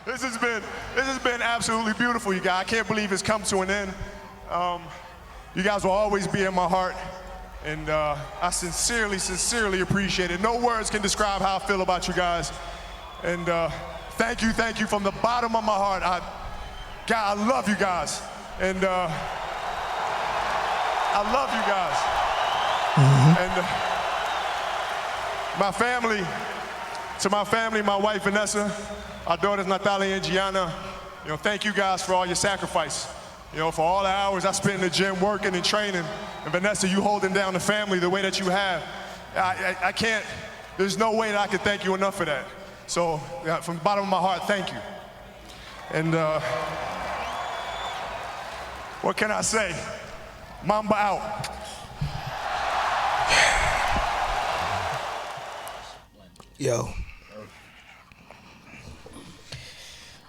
This has been absolutely beautiful, you guys. I can't believe it's come to an end. You guys will always be in my heart, and I sincerely appreciate it. No words can describe how I feel about you guys. And thank you from the bottom of my heart. I love you guys, and I love you guys. And my family, my wife Vanessa, our daughters Natalia and Gianna, thank you guys for all your sacrifice. For all the hours I spent in the gym working and training, and Vanessa, you holding down the family the way that you have. I can't, there's no way that I can thank you enough for that. So from the bottom of my heart, thank you. And what can I say? Mamba out. Yo,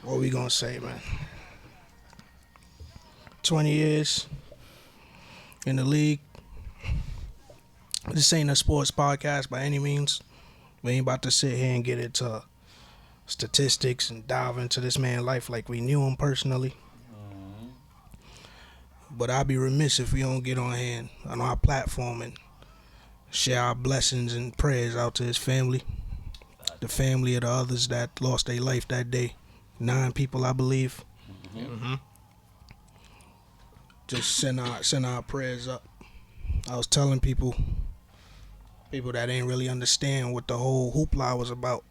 what we gonna say, man? 20 years in the league. This ain't a sports podcast by any means. We ain't about to sit here and get into statistics and dive into this man's life like we knew him personally. But I'd be remiss if we don't get on here on our platform and share our blessings and prayers out to his family, the family of the others that lost their life that day. 9 people, I believe. Just send our prayers up. I was telling people that ain't really understand what the whole hoopla was about.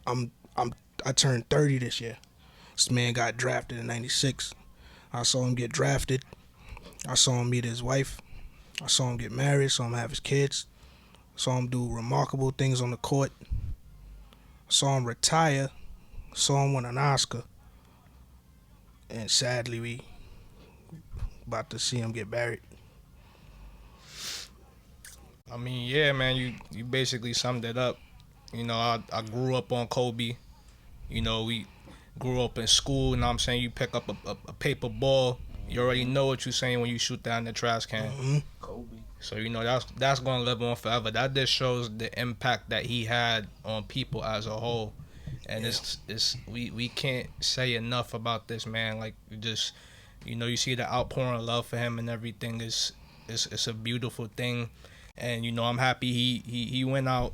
I turned 30 this year. This man got drafted in '96. I saw him get drafted. I saw him meet his wife. I saw him get married. Saw him have his kids. Saw him do remarkable things on the court. Saw him retire. Saw him win an Oscar. And sadly, we about to see him get buried. I mean, yeah, man, you basically summed it up. I grew up on Kobe. We grew up in school, you pick up a paper ball, you already know what you're saying when you shoot that in the trash can. Kobe. So, that's going to live on forever. That just shows the impact that he had on people as a whole. And we can't say enough about this man. Like, you see the outpouring of love for him and everything. It's a beautiful thing. And, I'm happy he went out.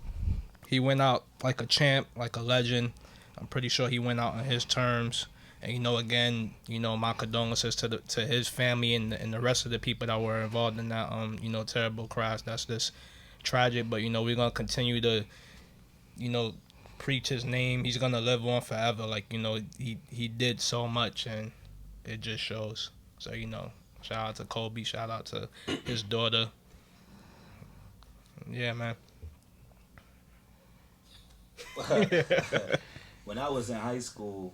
He went out like a champ, like a legend. I'm pretty sure he went out on his terms. And, again, my condolences to his family and the rest of the people that were involved in that, terrible crash. That's just tragic. But, we're going to continue to, preach his name. He's going to live on forever. Like, he did so much, and it just shows. So, shout out to Kobe. Shout out to his daughter. Yeah, man. When I was in high school,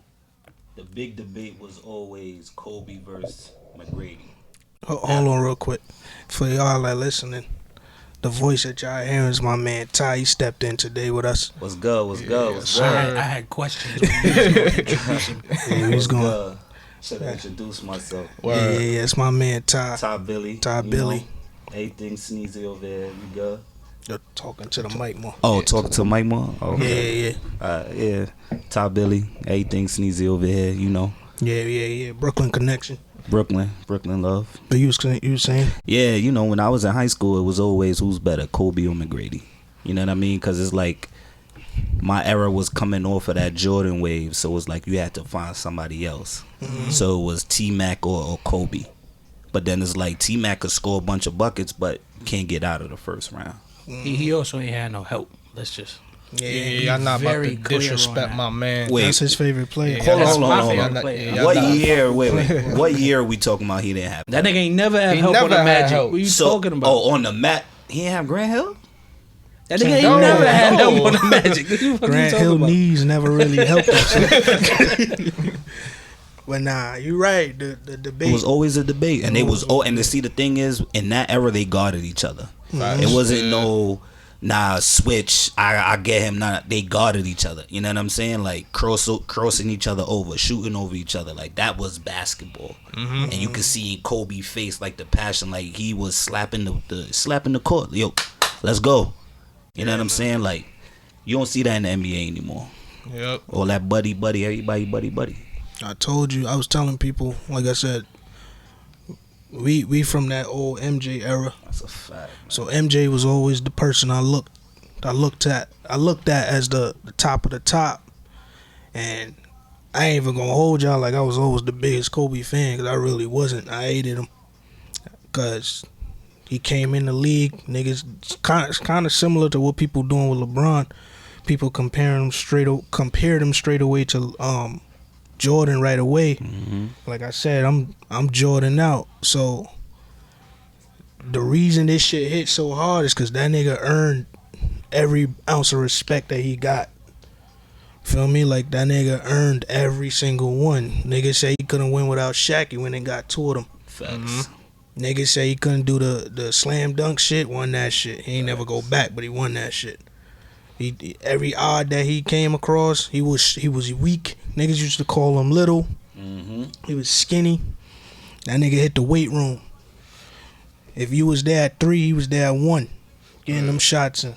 the big debate was always Kobe versus McGrady. Hold on real quick. For y'all that listening, the voice that y'all hearing is my man Ty. He stepped in today with us. What's good? I had questions. He's going. Should I introduce myself? Yeah, it's my man Ty. TyBilli. TyBilli. Everything sneezy over there. You good? You're talking to the mic more. Oh, talking to the mic more? Oh, okay. Yeah. TyBilli. Everything sneezy over here, Yeah. Brooklyn connection. Brooklyn love. But you was saying? Yeah, when I was in high school, it was always who's better, Kobe or McGrady. You know what I mean? Because it's like my era was coming off of that Jordan wave, so it was like you had to find somebody else. So it was T-Mac or Kobe. But then it's like T-Mac could score a bunch of buckets, but can't get out of the first round. He also ain't had no help. Let's just I'm not about to disrespect my man. Wait, that's his favorite player. Hold on. What year are we talking about? He didn't have that nigga ain't never had help on the Magic. What are you talking about? Oh, on the mat, he ain't have Grant Hill. That nigga ain't never had help on the Magic. Grant Hill knees never really helped him. But nah, you're right. The debate. It was always a debate, and and to see the thing is, in that era they guarded each other. It wasn't switch. I get him. They guarded each other. You know what I'm saying? Like crossing each other over, shooting over each other. Like that was basketball, and you could see in Kobe's face like the passion, like he was slapping the court. Yo, let's go. You know what I'm saying? Like you don't see that in the NBA anymore. Yep. All that buddy, everybody buddy. I told you, I was telling people, like I said, we from that old MJ era. That's a fact. Man. So MJ was always the person I looked at as the top of the top. And I ain't even gonna hold y'all like I was always the biggest Kobe fan, because I really wasn't. I hated him because he came in the league. Niggas, kind of similar to what people doing with LeBron. People compared him straight away to Jordan right away. Mm-hmm. Like I said, I'm Jordan out. So the reason this shit hit so hard is because that nigga earned every ounce of respect that he got. Feel me? Like, that nigga earned every single one. Niggas say he couldn't win without Shaq. He went and got two of them. Facts. Mm-hmm. Niggas say he couldn't do the slam dunk shit. Won that shit. He ain't never go back, but he won that shit. He every odd that he came across, he was weak. Niggas used to call him little. Mm-hmm. He was skinny. That nigga hit the weight room. If you was there at 3, he was there at 1, getting them shots in.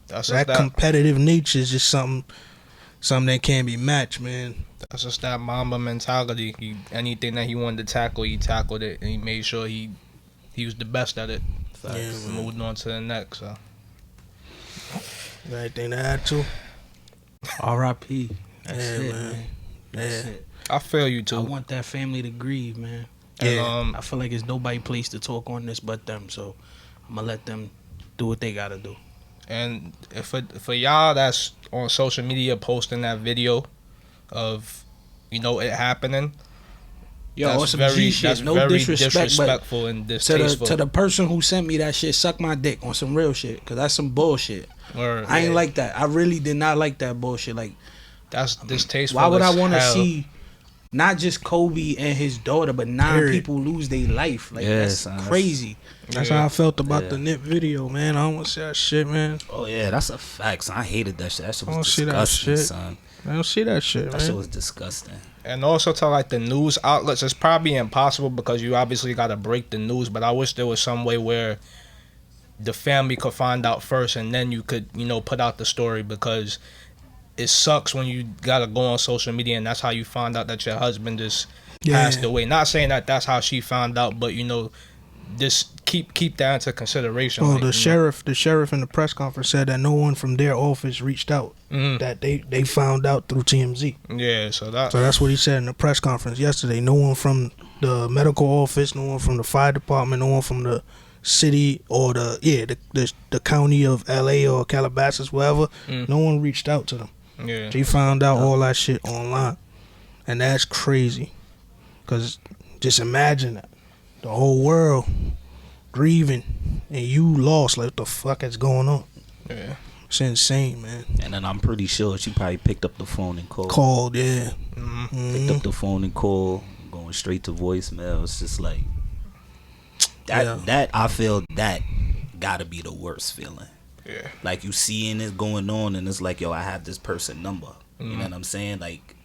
That competitive nature is just something that can't be matched, man. That's just that Mamba mentality. Anything that he wanted to tackle, he tackled it, and he made sure he was the best at it. Yeah, moving on to the next. So. Anything to add to? R.I.P. That's Yeah, it, man. man. That's Yeah. it. I feel you too. I want that family to grieve, man. Yeah. And, I feel like it's nobody place to talk on this but them, so I'm gonna let them do what they gotta do. And for y'all that's on social media posting that video of, it happening, Yo, that's on some very, G shit. that's No very disrespect, disrespectful but and distasteful. to the person who sent me that shit, suck my dick on some real shit, cause that's some bullshit. I ain't like that. I really did not like that bullshit. Like, that's distasteful. why would I as want to hell. see not just Kobe and his daughter, but 9 people lose their life? Like, Yes, that's crazy. That's how I felt about the Nip video, man. I don't want to see that shit, man. Oh yeah, that's a fact. Son. I hated that shit. That shit I don't was see that disgusting, shit. son. I don't see that shit, That shit man. was disgusting. And also to like the news outlets, it's probably impossible because you obviously got to break the news. But I wish there was some way where the family could find out first, and then you could, put out the story, because it sucks when you gotta go on social media and that's how you find out that your husband just passed away. Not saying that that's how she found out, but just keep that into consideration. Oh, like, the sheriff in the press conference said that no one from their office reached out. Mhm. That they found out through TMZ. Yeah, so that's what he said in the press conference yesterday. No one from the medical office, no one from the fire department, no one from the city or the county of LA or Calabasas, wherever. No one reached out to them. Yeah. He found out all that shit online, and that's crazy. Cause just imagine that the whole world grieving and you lost. Like, what the fuck is going on? Yeah. It's insane, man. And then I'm pretty sure she probably picked up the phone and called. Called, yeah. Picked up the phone and called, going straight to voicemail. It's just like that I feel that gotta be the worst feeling. Yeah. Like, you seeing it going on and it's like, yo, I have this person number. You know what I'm saying? Like,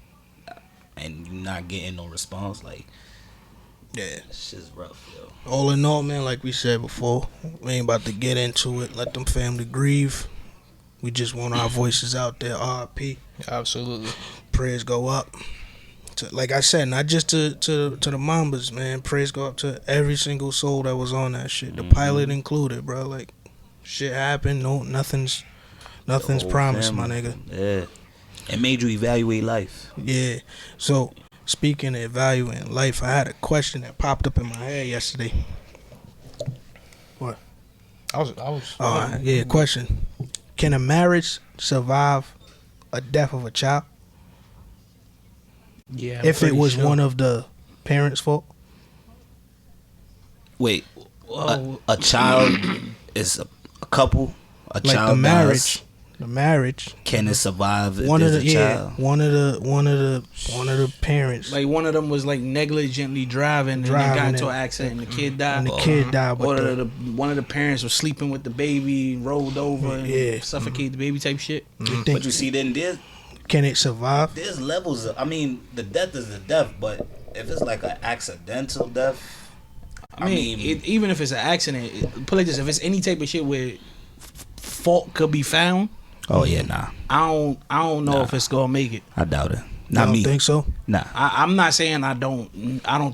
and you not getting no response. Like, Yeah. it's just rough, yo. All in all, man, like we said before, we ain't about to get into it. Let them family grieve. We just want our voices out there. RIP. Absolutely. Prayers go up. Like I said, not just to the Mambas, man. Prayers go up to every single soul that was on that shit. The pilot included, bro. Like, shit happened. No, nothing's promised, family. my nigga. Yeah. It made you evaluate life. Yeah. So, speaking of evaluating life, I had a question that popped up in my head yesterday. What? I was. Question. Can a marriage survive a death of a child? Yeah. If it was one of the parents' fault? Wait, a child is a couple. A Like child the marriage. dies. The marriage. Can it survive if One of there's the a child? one of the parents. Like, one of them was like negligently driving and then got into an accident and the kid died. And the kid died. Or But one of the parents was sleeping with the baby, rolled over and suffocated the baby type shit. But you see, then can it survive? there's levels. I mean, the death is the death, but if it's like an accidental death, I mean, even if it's an accident, put like this: if it's any type of shit where fault could be found, Oh yeah, nah. I don't know if it's gonna make it. I doubt it. Not Not me. me. Think so? Nah. I'm not saying I don't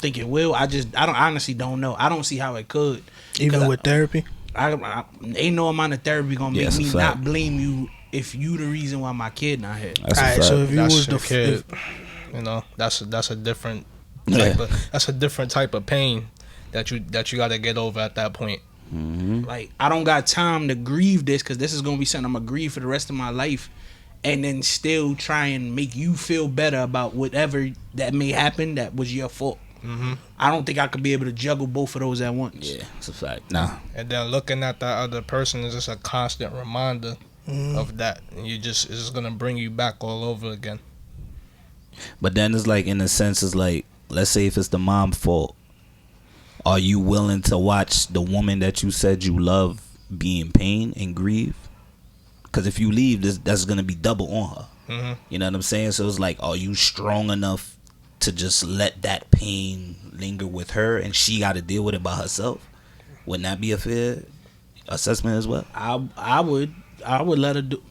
think it will. I don't honestly don't know. I don't see how it could. Even with therapy? I ain't no amount of therapy gonna make Yeah, me it's a not fact. blame you if you the reason why my kid not here. That's a Alright, fact. so if you That's was your the kid. You know, that's a different type that's a different type of pain that you got to get over at that point. Like, I don't got time to grieve this because this is gonna be something I'm gonna grieve for the rest of my life, and then still try and make you feel better about whatever that may happen that was your fault. I don't think I could be able to juggle both of those at once. Yeah, it's a fact. Nah. And then looking at that other person is just a constant reminder of that. And it's just gonna bring you back all over again. But then it's like, in a sense, it's like, let's say if it's the mom's fault, are you willing to watch the woman that you said you love be in pain and grieve? Because if you leave, that's gonna be double on her. You know what I'm saying? So it's like, are you strong enough to just let that pain linger with her, and she got to deal with it by herself? Wouldn't that be a fair assessment as well? I would let her do.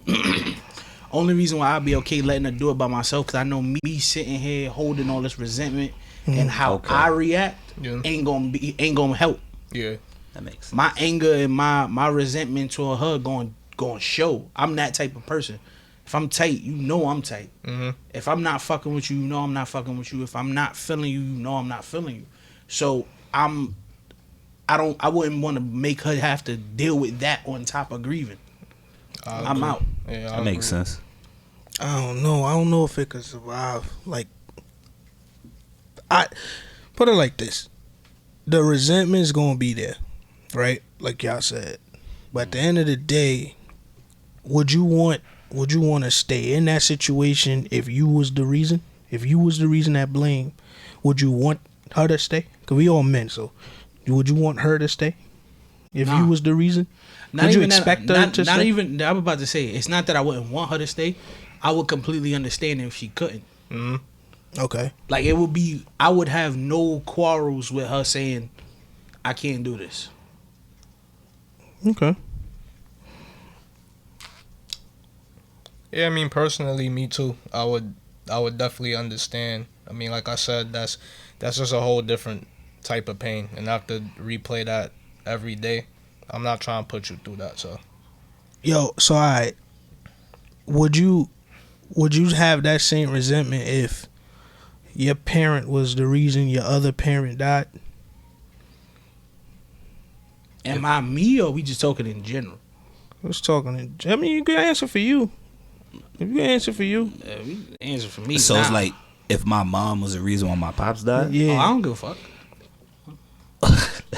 Only reason why I'd be okay letting her do it by myself, because I know me sitting here holding all this resentment and how I react ain't gonna help. Yeah, That makes sense. My anger and my resentment toward her going show. I'm that type of person. If I'm tight, you know I'm tight. If I'm not fucking with you, you know I'm not fucking with you. If I'm not feeling you, you know I'm not feeling you. So I wouldn't want to make her have to deal with that on top of grieving. I'm out. yeah, That makes sense. I don't know. I don't know if it could survive. Like, I put it like this: the resentment's gonna be there, right? Like y'all said. But at the end of the day, would you want to stay in that situation if you was the reason? If you was the reason at blame, would you want her to stay? Cause we all men, so would you want her to stay if you was the reason? Would you expect her to stay? Not even. I'm about to say it's not that I wouldn't want her to stay. I would completely understand if she couldn't. Okay. Like, it would be. I would have no quarrels with her saying, "I can't do this." Okay. Yeah, I mean, personally, me too. I would definitely understand. I mean, like I said, that's just a whole different type of pain, and I have to replay that every day. I'm not trying to put you through that, so. Yo, so I would you have that same resentment if your parent was the reason your other parent died? Am I me, or we just talking in general? Let's talking. I mean, you can answer for you. If you can answer for you, We answer for me. So it's like, if my mom was the reason why my pops died? yeah. Oh, I don't give a fuck.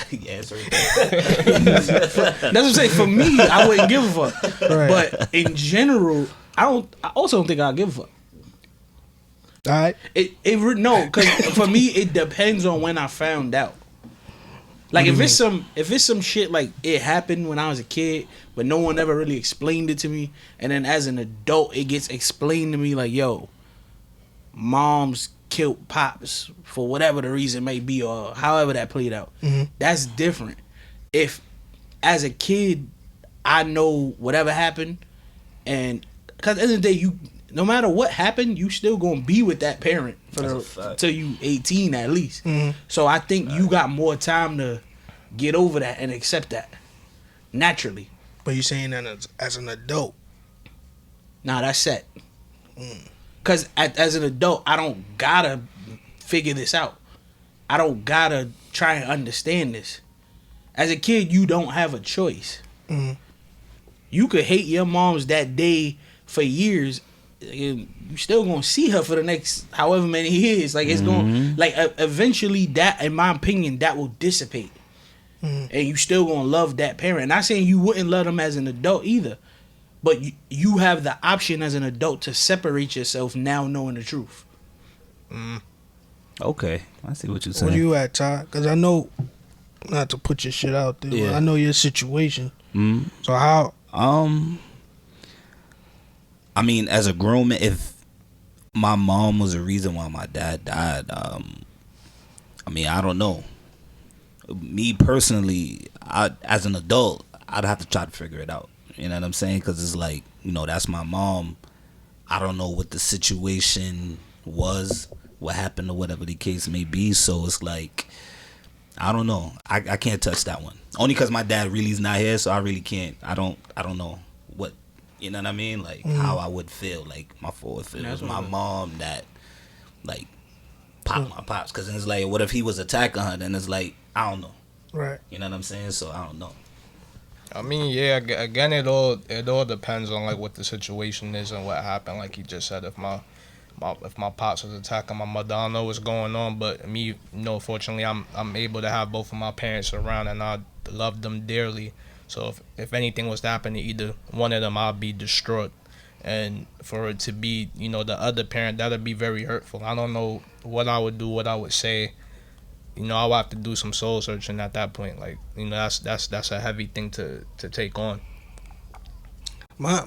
Yeah, sorry. That's what I'm saying. For me, I wouldn't give a fuck. Right. But in general, I also don't think I give a fuck. All right. No, because for me, it depends on when I found out. Like, if it's some shit like it happened when I was a kid, but no one ever really explained it to me, and then as an adult, it gets explained to me like, yo, mom's killed pops for whatever the reason may be, or however that played out. That's different. If as a kid I know whatever happened, and because at the end of the day, no matter what happened, you still gonna be with that parent till you 18 at least. So I think you got more time to get over that and accept that naturally. But you saying that as an adult? Nah, that's set. Because as an adult, I don't gotta figure this out. I don't gotta try and understand this. As a kid, you don't have a choice. You could hate your moms that day for years, and you still gonna see her for the next however many years. Like, it's going, like, eventually, that, in my opinion, that will dissipate, and you still gonna love that parent. Not saying you wouldn't love them as an adult either, but you have the option as an adult to separate yourself now, knowing the truth. Okay, I see what you're saying. Where you at, Ty? Because I know, not to put your shit out there, but I know your situation. So how? I mean, as a grown man, if my mom was the reason why my dad died, I mean, I don't know. Me personally, as an adult, I'd have to try to figure it out. You know what I'm saying? Because it's like, you know, that's my mom. I don't know what the situation was, what happened, or whatever the case may be. So it's like, I don't know. I can't touch that one. Only because my dad really is not here, so I really can't. I don't know what, you know what I mean? Like, how I would feel. Like, my fault if it was my mom that, like, popped my pops. Because it's like, what if he was attacking her? Then it's like, I don't know. Right. You know what I'm saying? So I don't know. I mean, yeah. Again, it all depends on like what the situation is and what happened. Like he just said, if my pops was attacking my mother, I don't know what's going on. But me, you know, fortunately, I'm able to have both of my parents around, and I love them dearly. So if anything was to happen to either one of them, I'd be distraught. And for it to be, you know, the other parent, that'd be very hurtful. I don't know what I would do, what I would say. You know, I would have to do some soul searching at that point. Like, you know, that's a heavy thing to take on. My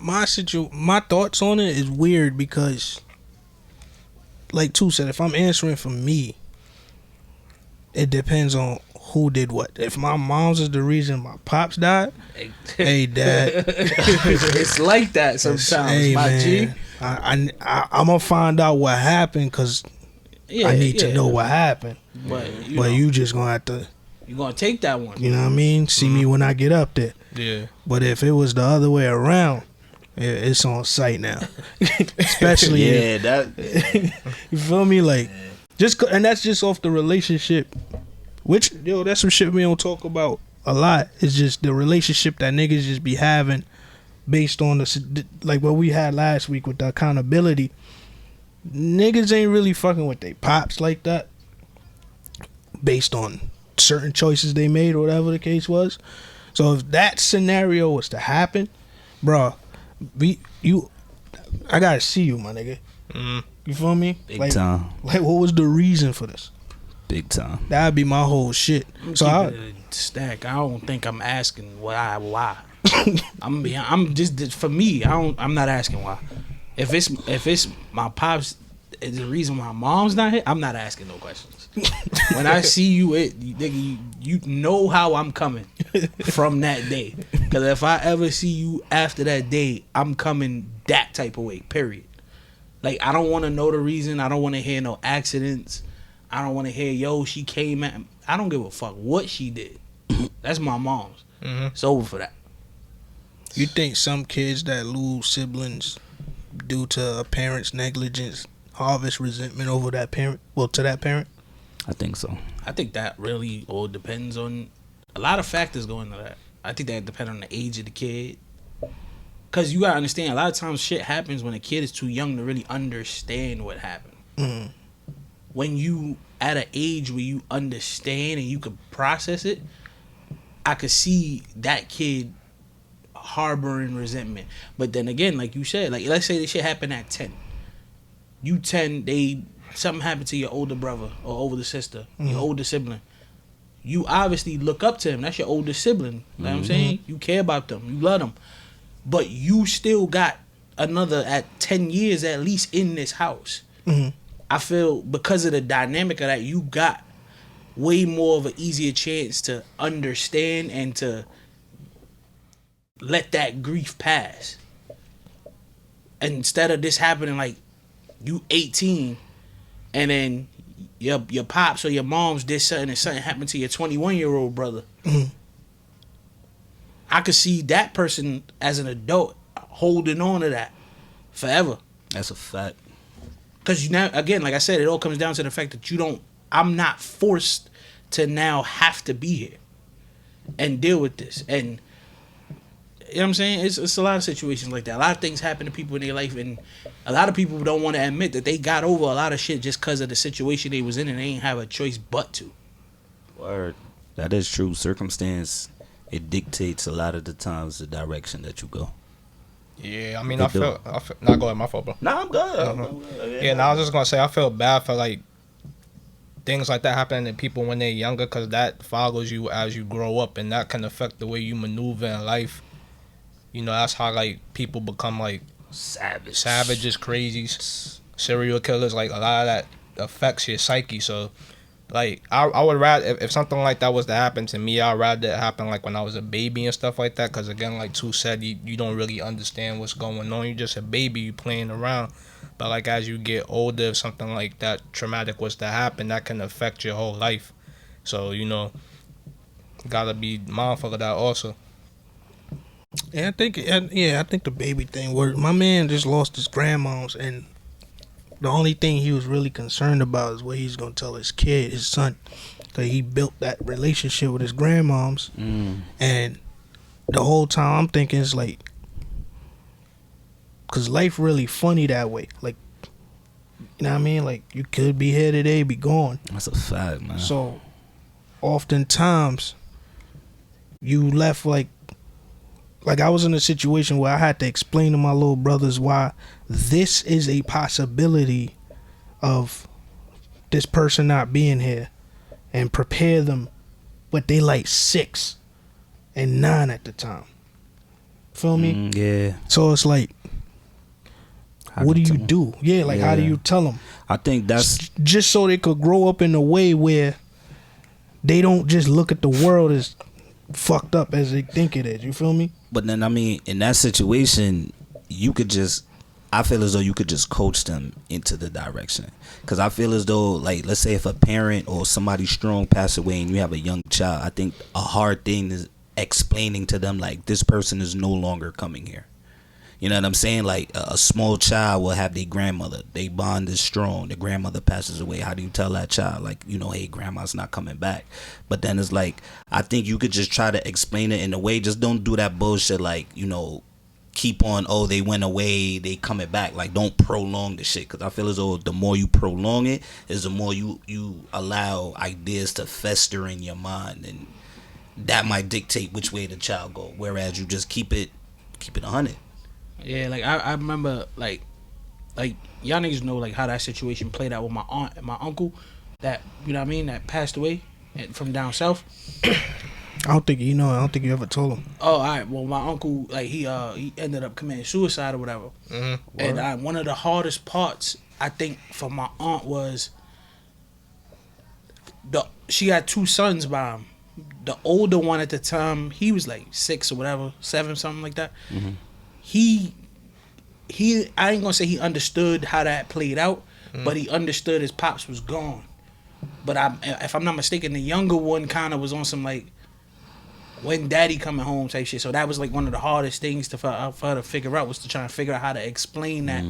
thoughts on it is weird because, like Tu said, if I'm answering for me, it depends on who did what. If my mom's is the reason my pops died, hey dad, it's like that sometimes. Hey, my G. I'm gonna find out what happened because I need to know what happened. But you just gonna have to. You gonna take that one. You know what I mean? See me when I get up there. Yeah. But if it was the other way around, it's on site now. Especially you feel me? Like and that's just off the relationship. Which that's some shit we don't talk about a lot. It's just the relationship that niggas just be having based on like what we had last week with the accountability. Niggas ain't really fucking with they pops like that based on certain choices they made or whatever the case was. So if that scenario was to happen, bro, I gotta see you, my nigga. You feel me? Big time. Like, what was the reason for this? Big time. That'd be my whole shit. So Stack, I don't think I'm asking why. I'm just, for me, I'm not asking why. If it's my pops, is the reason my mom's not here, I'm not asking no questions. When I see you, you know how I'm coming from that day. Because if I ever see you after that day, I'm coming that type of way, period. Like, I don't want to know the reason. I don't want to hear no accidents. I don't want to hear, yo, she came at me. I don't give a fuck what she did. That's my mom's. It's over for that. You think some kids that lose siblings due to a parent's negligence harvest resentment over that parent? Well, to that parent? I think so. I think that really all depends on a lot of factors going into that. I think that depends on the age of the kid. Because you got to understand, a lot of times shit happens when a kid is too young to really understand what happened. When you at an age where you understand and you can process it, I could see that kid harboring resentment. But then again, like you said, like let's say this shit happened at 10. You 10, something happened to your older brother or older sister, your older sibling. You obviously look up to him. That's your older sibling. You know what I'm saying? You care about them. You love them. But you still got another at 10 years at least in this house. I feel because of the dynamic of that, you got way more of an easier chance to understand and to let that grief pass. Instead of this happening like you 18 and then your pops or your moms did something and something happened to your 21-year-old brother. I could see that person as an adult holding on to that forever. That's a fact. Because again, like I said, it all comes down to the fact that I'm not forced to now have to be here and deal with this. And you know what I'm saying? It's a lot of situations like that. A lot of things happen to people in their life, and a lot of people don't want to admit that they got over a lot of shit just because of the situation they was in, and they ain't have a choice but to. Word. That is true. Circumstance, it dictates a lot of the times the direction that you go. Yeah, I mean, I feel not going my fault, bro. Nah, I'm good. Yeah, I was just gonna say I feel bad for like things like that happening to people when they're younger, because that follows you as you grow up, and that can affect the way you maneuver in life. You know, that's how like people become like savages, crazies, serial killers. Like a lot of that affects your psyche. So Like I would rather if something like that was to happen to me, I'd rather it happen like when I was a baby and stuff like that. Because again, like Tu said, you don't really understand what's going on. You're just a baby, you playing around. But like as you get older, if something like that traumatic was to happen, that can affect your whole life. So gotta be mindful of that also. Yeah, I think the baby thing worked. My man just lost his grandmoms, and the only thing he was really concerned about is what he's gonna tell his kid, his son, because he built that relationship with his grandmoms, and the whole time I'm thinking it's like, cause life really funny that way. Like, you know what I mean? Like you could be here today, be gone. That's a fact, man. So, oftentimes, you left like I was in a situation where I had to explain to my little brothers why this is a possibility of this person not being here, and prepare them, but they like 6 and 9 at the time. Feel me? Yeah. So it's like, what do you do? Yeah, like how do you tell them? I think that's just so they could grow up in a way where they don't just look at the world as fucked up as they think it is. You feel me? But then, I mean, in that situation, I feel as though you could just coach them into the direction. Because I feel as though, like, let's say if a parent or somebody strong passed away and you have a young child, I think a hard thing is explaining to them, like, this person is no longer coming here. You know what I'm saying? Like, a small child will have their grandmother. They bond is strong. The grandmother passes away. How do you tell that child, like, hey, grandma's not coming back? But then it's like, I think you could just try to explain it in a way. Just don't do that bullshit, like, keep on, oh, they went away, they coming back. Like, don't prolong the shit. Because I feel as though the more you prolong it, is the more you allow ideas to fester in your mind. And that might dictate which way the child go. Whereas you just keep it 100. Yeah, like I remember like y'all niggas know like how that situation played out with my aunt and my uncle that, you know what I mean, that passed away from down south. I don't think you ever told him. Oh, all right. Well, my uncle, like he ended up committing suicide or whatever. Mm-hmm. And one of the hardest parts I think for my aunt was she had 2 sons by him. The older one at the time, he was like 6 or whatever, 7, something like that. Mm-hmm. He I ain't gonna say he understood how that played out, but he understood his pops was gone. But if I'm not mistaken, the younger one kind of was on some like, when daddy coming home type shit. So that was like one of the hardest things for her to figure out, was to try and figure out how to explain that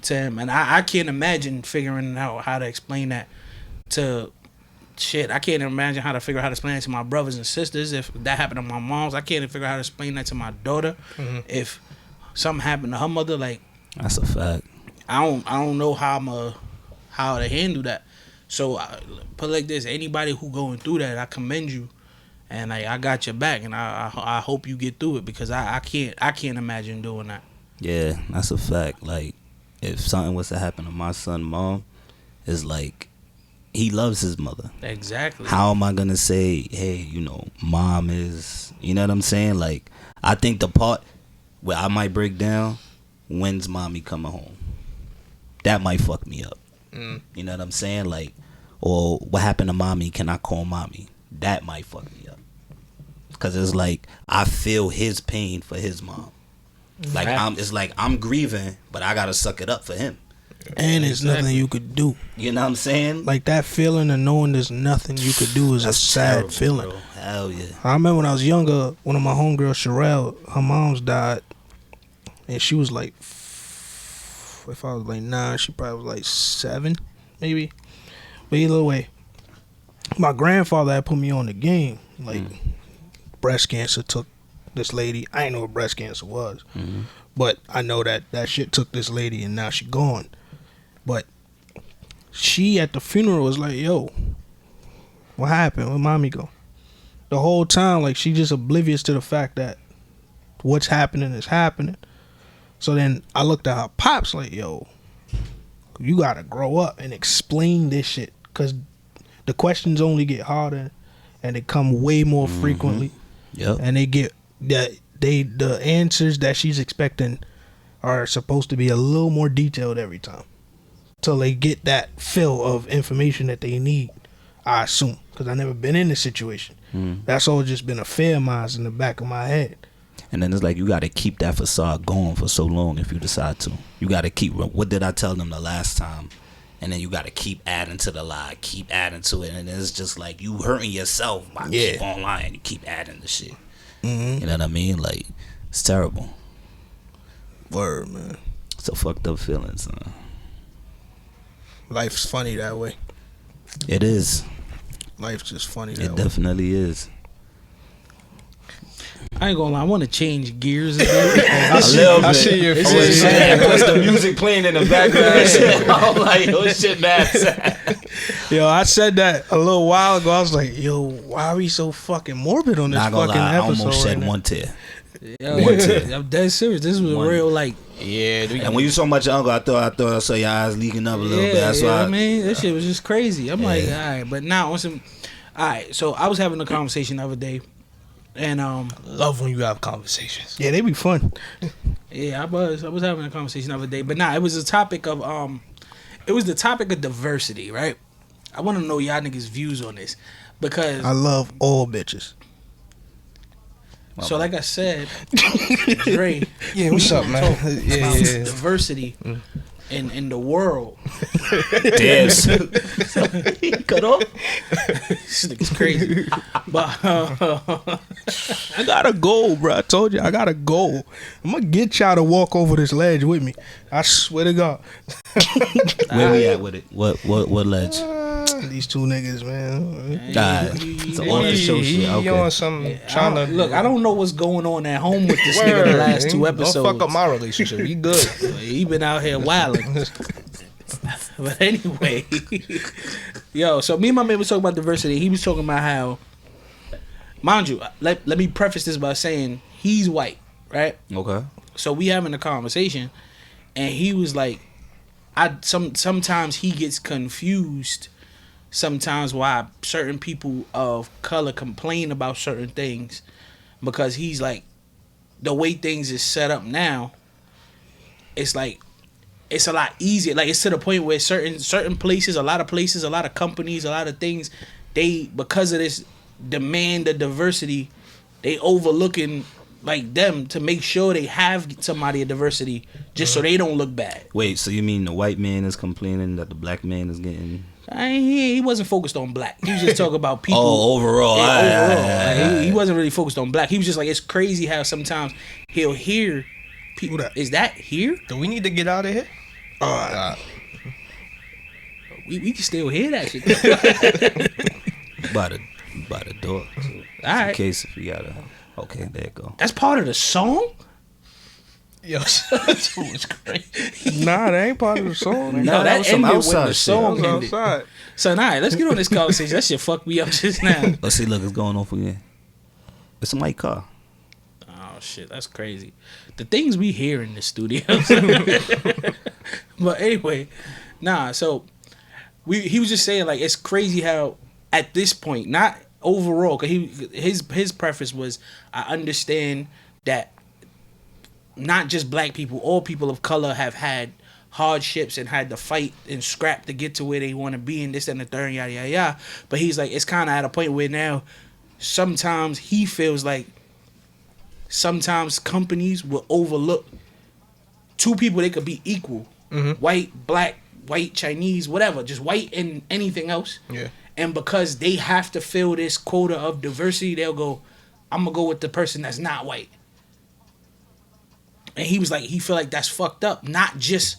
to him. And I can't imagine figuring out how to explain that to shit. I can't imagine how to figure out how to explain it to my brothers and sisters if that happened to my moms. I can't figure out how to explain that to my daughter if something happened to her mother. Like, that's a fact. I don't know how to handle that. So put it like this: anybody who going through that, I commend you, and I got your back, and I hope you get through it, because I can't imagine doing that. Yeah, that's a fact. Like, if something was to happen to my son, mom, it's like, he loves his mother. Exactly. How am I gonna say, hey, mom is, you know what I'm saying? Like, I think the part where I might break down, when's mommy coming home? That might fuck me up. You know what I'm saying? Like, or what happened to mommy? Can I call mommy? That might fuck me up. Cause it's like, I feel his pain for his mom. Like, I'm grieving, but I gotta suck it up for him. And there's nothing you could do. You know what I'm saying? Like, that feeling of knowing there's nothing you could do is a sad terrible, feeling. Bro. Hell yeah. I remember when I was younger, one of my homegirls, Sherelle, her mom's died, and she was like, if I was like 9, she probably was like 7, maybe. But either way, my grandfather had put me on the game. Like, breast cancer took this lady. I didn't know what breast cancer was, but I know that shit took this lady, and now she gone. But she at the funeral was like, yo, what happened? Where'd mommy go? The whole time, like, she just oblivious to the fact that what's happening is happening. So then I looked at her pops like, yo, you gotta grow up and explain this shit, because the questions only get harder and they come way more frequently. Yep. And they get the answers that she's expecting are supposed to be a little more detailed every time, till they get that fill of information that they need I assume, because I never been in this situation. That's all just been a fear of mine in the back of my head. And then it's like you got to keep that facade going for so long if you decide to. You got to keep, what did I tell them the last time? And then you got to keep adding to the lie, keep adding to it. And it's just like you hurting yourself by keep on lying. You keep adding the shit. You know what I mean? Like, it's terrible. Word, man. It's a fucked up feeling, son. Life's funny that way. It is. Life's just funny that It way. definitely is. I ain't gonna lie, I want to change gears a bit. I see your face. Plus the music playing in the background. I'm like, oh shit, man. Yo, I said that a little while ago. I was like, yo, why are we so fucking morbid on this Not gonna fucking lie, I episode? almost shed right one tear. Yo, One tear. I'm dead serious. This was a real like. Yeah, And when you so much younger, I thought I saw your eyes leaking up a little bit. That's why. I mean, that shit was just crazy. I'm like, all right, but now on some. All right, so I was having a conversation the other day, and love when you have conversations. Yeah, they be fun. yeah, I was having a conversation the other day, but it was a topic of it was the topic of diversity, right? I want to know y'all niggas' views on this because I love all bitches. so like I said, Dre, Yeah, what's up, man? about diversity in the world. Damn. Cut off. This nigga's crazy, but I got a goal, bro. I told you, I got a goal. I'm gonna get y'all to walk over this ledge with me. I swear to God. Where we at with it? What ledge? These two niggas, man. It's an off the show shit. You Okay. on some trying to look. I don't know what's going on at home with this nigga the last two episodes. Don't fuck up my relationship. We good. He been out here wilding. But anyway, yo, so me and my man was talking about diversity. He was talking about how, mind you, let me preface this by saying he's white, right? Okay. So we having a conversation, and he was like, sometimes he gets confused. Sometimes why certain people of color complain about certain things, because he's like, the way things is set up now, it's like it's a lot easier. Like it's to the point where certain places, a lot of companies, a lot of things, they, because of this demand of diversity, they overlooking like them to make sure they have somebody of diversity just so they don't look bad. Wait, so you mean the white man is complaining that the black man is getting? He wasn't focused on black. He was just talking about people. Oh, overall. Like, he wasn't really focused on black. He was just like, it's crazy how sometimes he'll hear people. Is that here? Do we need to get out of here? We can still hear that shit. by the door. So, All right. in case if you gotta. Okay, there you go. That's part of the song? Yo, that was crazy. Nah, that ain't part of the song. No, that was some ended when outside the shit. song That was ended. outside. So, all right, let's get on this conversation. That shit fucked me up just now. Let's see. Look, it's going on for you. It's a white car. Oh, shit, that's crazy. The things we hear in the studio. But anyway, so he was just saying, like, it's crazy how at this point, not overall, because his preface was, I understand that not just black people, all people of color have had hardships and had to fight and scrap to get to where they want to be and this and the third, yada, yada, yada. But he's like, it's kind of at a point where now sometimes he feels like sometimes companies will overlook two people. They could be equal. White, black, white, Chinese, whatever. Just white and anything else. Yeah. And because they have to fill this quota of diversity, they'll go, I'm going to go with the person that's not white. And he was like, he feel like that's fucked up. Not just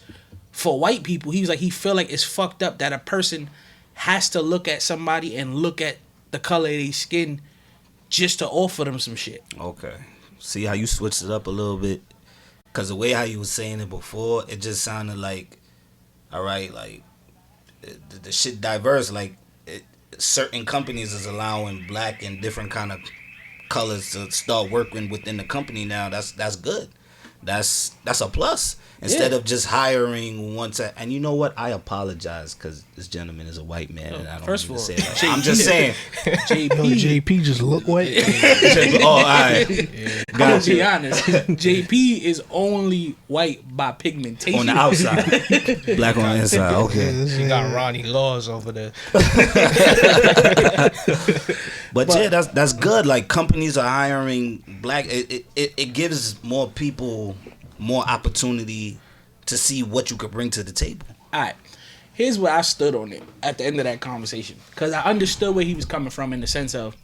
for white people. He was like, he feel like it's fucked up that a person has to look at somebody and look at the color of their skin just to offer them some shit. Okay. See how you switched it up a little bit? Because the way how you was saying it before, it just sounded like, all right, like, the shit diverse. Like, certain companies is allowing black and different kind of colors to start working within the company now. That's good. that's a plus. Instead of just hiring one time. And you know what? I apologize because this gentleman is a white man, and I don't First mean of to all, say that. I'm just saying. JP just look white. Oh, all right. I'm gonna Gotcha. be honest. JP is only white by pigmentation. On the outside, black on the inside. Okay. She got Ronnie Laws over there. But yeah, that's good. Like companies are hiring black. It gives more people more opportunity to see what you could bring to the table. All right. Here's where I stood on it at the end of that conversation, because I understood where he was coming from in the sense of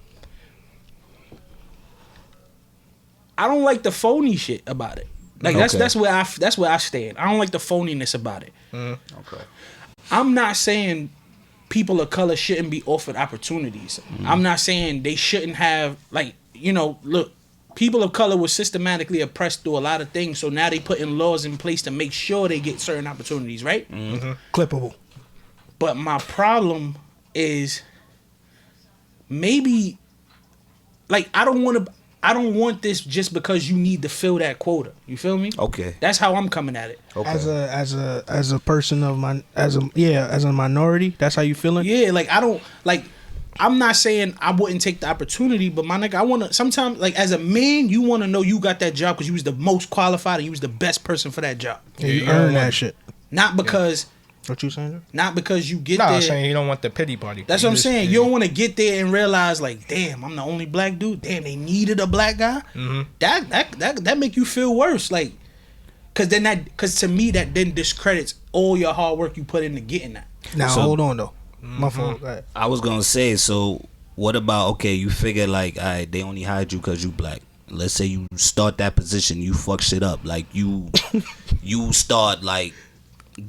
I don't like the phony shit about it. Like that's where I stand. I don't like the phoniness about it. Okay. I'm not saying people of color shouldn't be offered opportunities. I'm not saying they shouldn't have, like, look, people of color were systematically oppressed through a lot of things, so now they putting laws in place to make sure they get certain opportunities, right? Clippable. But my problem is maybe, like, I don't want this just because you need to fill that quota. You feel me? Okay. That's how I'm coming at it. Okay. As a person of as a minority, that's how you feeling? Yeah, like I'm not saying I wouldn't take the opportunity, but my nigga, I want to sometimes, like, as a man, you want to know you got that job because you was the most qualified and you was the best person for that job. Yeah, you earn that shit. Not because What you saying? not because you get Nah, there. I'm saying you don't want the pity party. That's what I'm saying. You don't want to get there and realize, like, damn, I'm the only black dude. Damn, they needed a black guy. That make you feel worse, like, because to me that then discredits all your hard work you put into getting that. Now hold on though. My fault. I was gonna say, so what about, okay, you figure like, all right, they only hired you because you black. Let's say you start that position, you fuck shit up, like you start like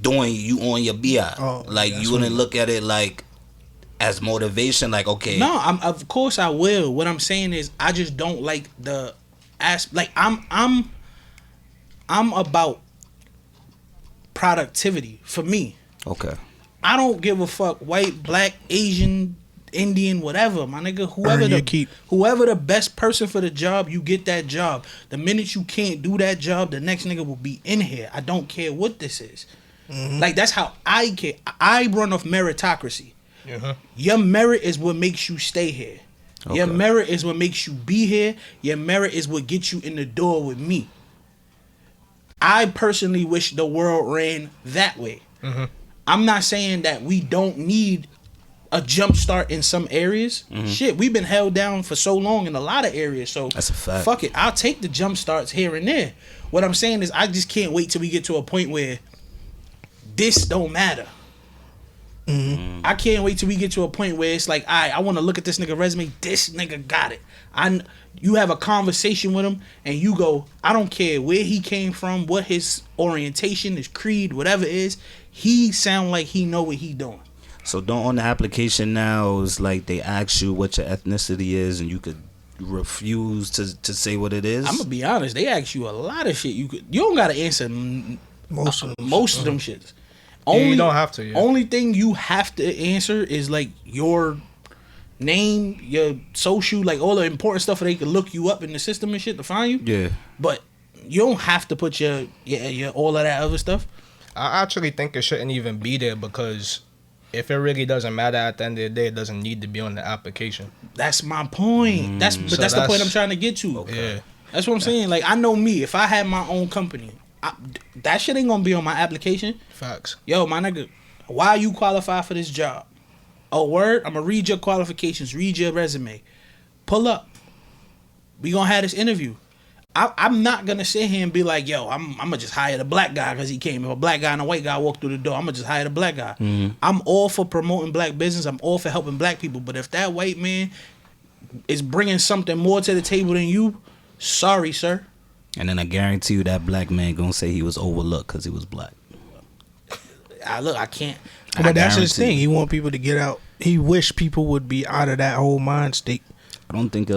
doing you on your BI, like you wouldn't look at it like as motivation, like, okay. No, of course I will. What I'm saying is I just don't like the like I'm about productivity for me. Okay. I don't give a fuck, white, black, Asian, Indian, whatever, my nigga. Whoever the best person for the job, you get that job. The minute you can't do that job, the next nigga will be in here. I don't care what this is. Like, that's how I care. I run off meritocracy. Your merit is what makes you stay here. Okay. Your merit is what makes you be here. Your merit is what gets you in the door with me. I personally wish the world ran that way. I'm not saying that we don't need a jump start in some areas. Shit, we've been held down for so long in a lot of areas. So that's a fact. Fuck it, I'll take the jump starts here and there. What I'm saying is I just can't wait till we get to a point where this don't matter. I can't wait till we get to a point where it's like, I want to look at this nigga resume. This nigga got it. You have a conversation with him and you go, I don't care where he came from, what his orientation, his creed, whatever it is. He sound like he know what he doing. So don't, on the application now, it's like they ask you what your ethnicity is and you could refuse to say what it is? I'm gonna be honest. They ask you a lot of shit. You don't gotta answer most of them shits. You don't have to. Yeah. Only thing you have to answer is like your name, your social, like all the important stuff so they can look you up in the system and shit to find you. Yeah. But you don't have to put your all of that other stuff. I actually think it shouldn't even be there because if it really doesn't matter at the end of the day, it doesn't need to be on the application. That's my point. That's the point I'm trying to get to. Okay. Yeah. That's what I'm saying. Like, I know me. If I had my own company, that shit ain't gonna be on my application. Facts. Yo, my nigga, why you qualify for this job? Oh, word? I'm gonna read your qualifications, read your resume. Pull up. We gonna have this interview. I'm not gonna sit here and be like, yo, I'm gonna just hire the black guy because he came. If a black guy and a white guy walk through the door, I'm gonna just hire the black guy. I'm all for promoting black business. I'm all for helping black people. But if that white man is bringing something more to the table than you, sorry, sir. And then I guarantee you that black man gonna say he was overlooked because he was black. I can't. But that's his thing. He want people to get out. He wish people would be out of that whole mind state. I don't think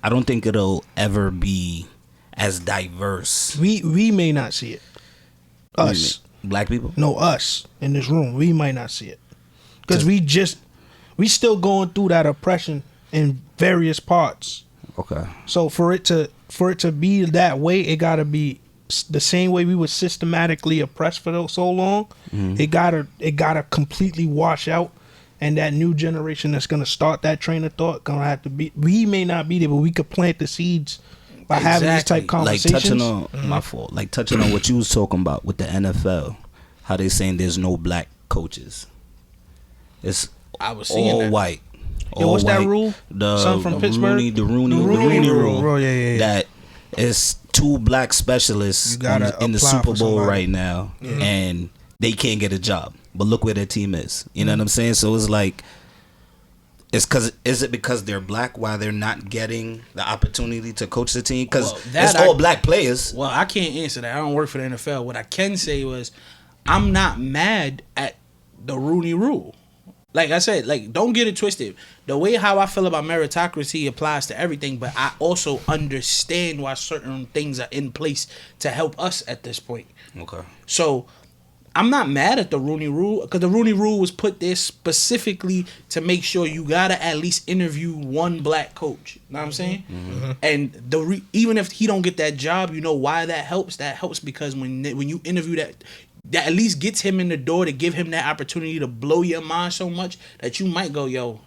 I don't think it'll ever be as diverse. We may not see it. Us. Black people? No, us in this room. We might not see it. Because we still going through that oppression in various parts. Okay. So for it to be that way, it gotta be the same way we were systematically oppressed for so long. It gotta completely wash out, and that new generation that's gonna start that train of thought gonna have to be. We may not be there, but we could plant the seeds by having these type conversations. Like touching on my fault. Like touching on what you was talking about with the NFL, how they saying there's no black coaches. It's I was seeing all that. white. Yo, what's that rule? Something from Pittsburgh? The Rooney rule. Oh, yeah. That is 2 black specialists in the Super Bowl right now, and they can't get a job. But look where their team is. You know what I'm saying? So it's like, is it because they're black why they're not getting the opportunity to coach the team? Because it's all black players. Well, I can't answer that. I don't work for the NFL. What I can say was, I'm not mad at the Rooney rule. Like I said, like, don't get it twisted. The way how I feel about meritocracy applies to everything, but I also understand why certain things are in place to help us at this point. Okay. So I'm not mad at the Rooney rule, because the Rooney rule was put there specifically to make sure you gotta at least interview one black coach. You know what I'm saying? Mm-hmm. And even if he don't get that job, you know why that helps? That helps because when you interview that at least gets him in the door to give him that opportunity to blow your mind so much that you might go, yo,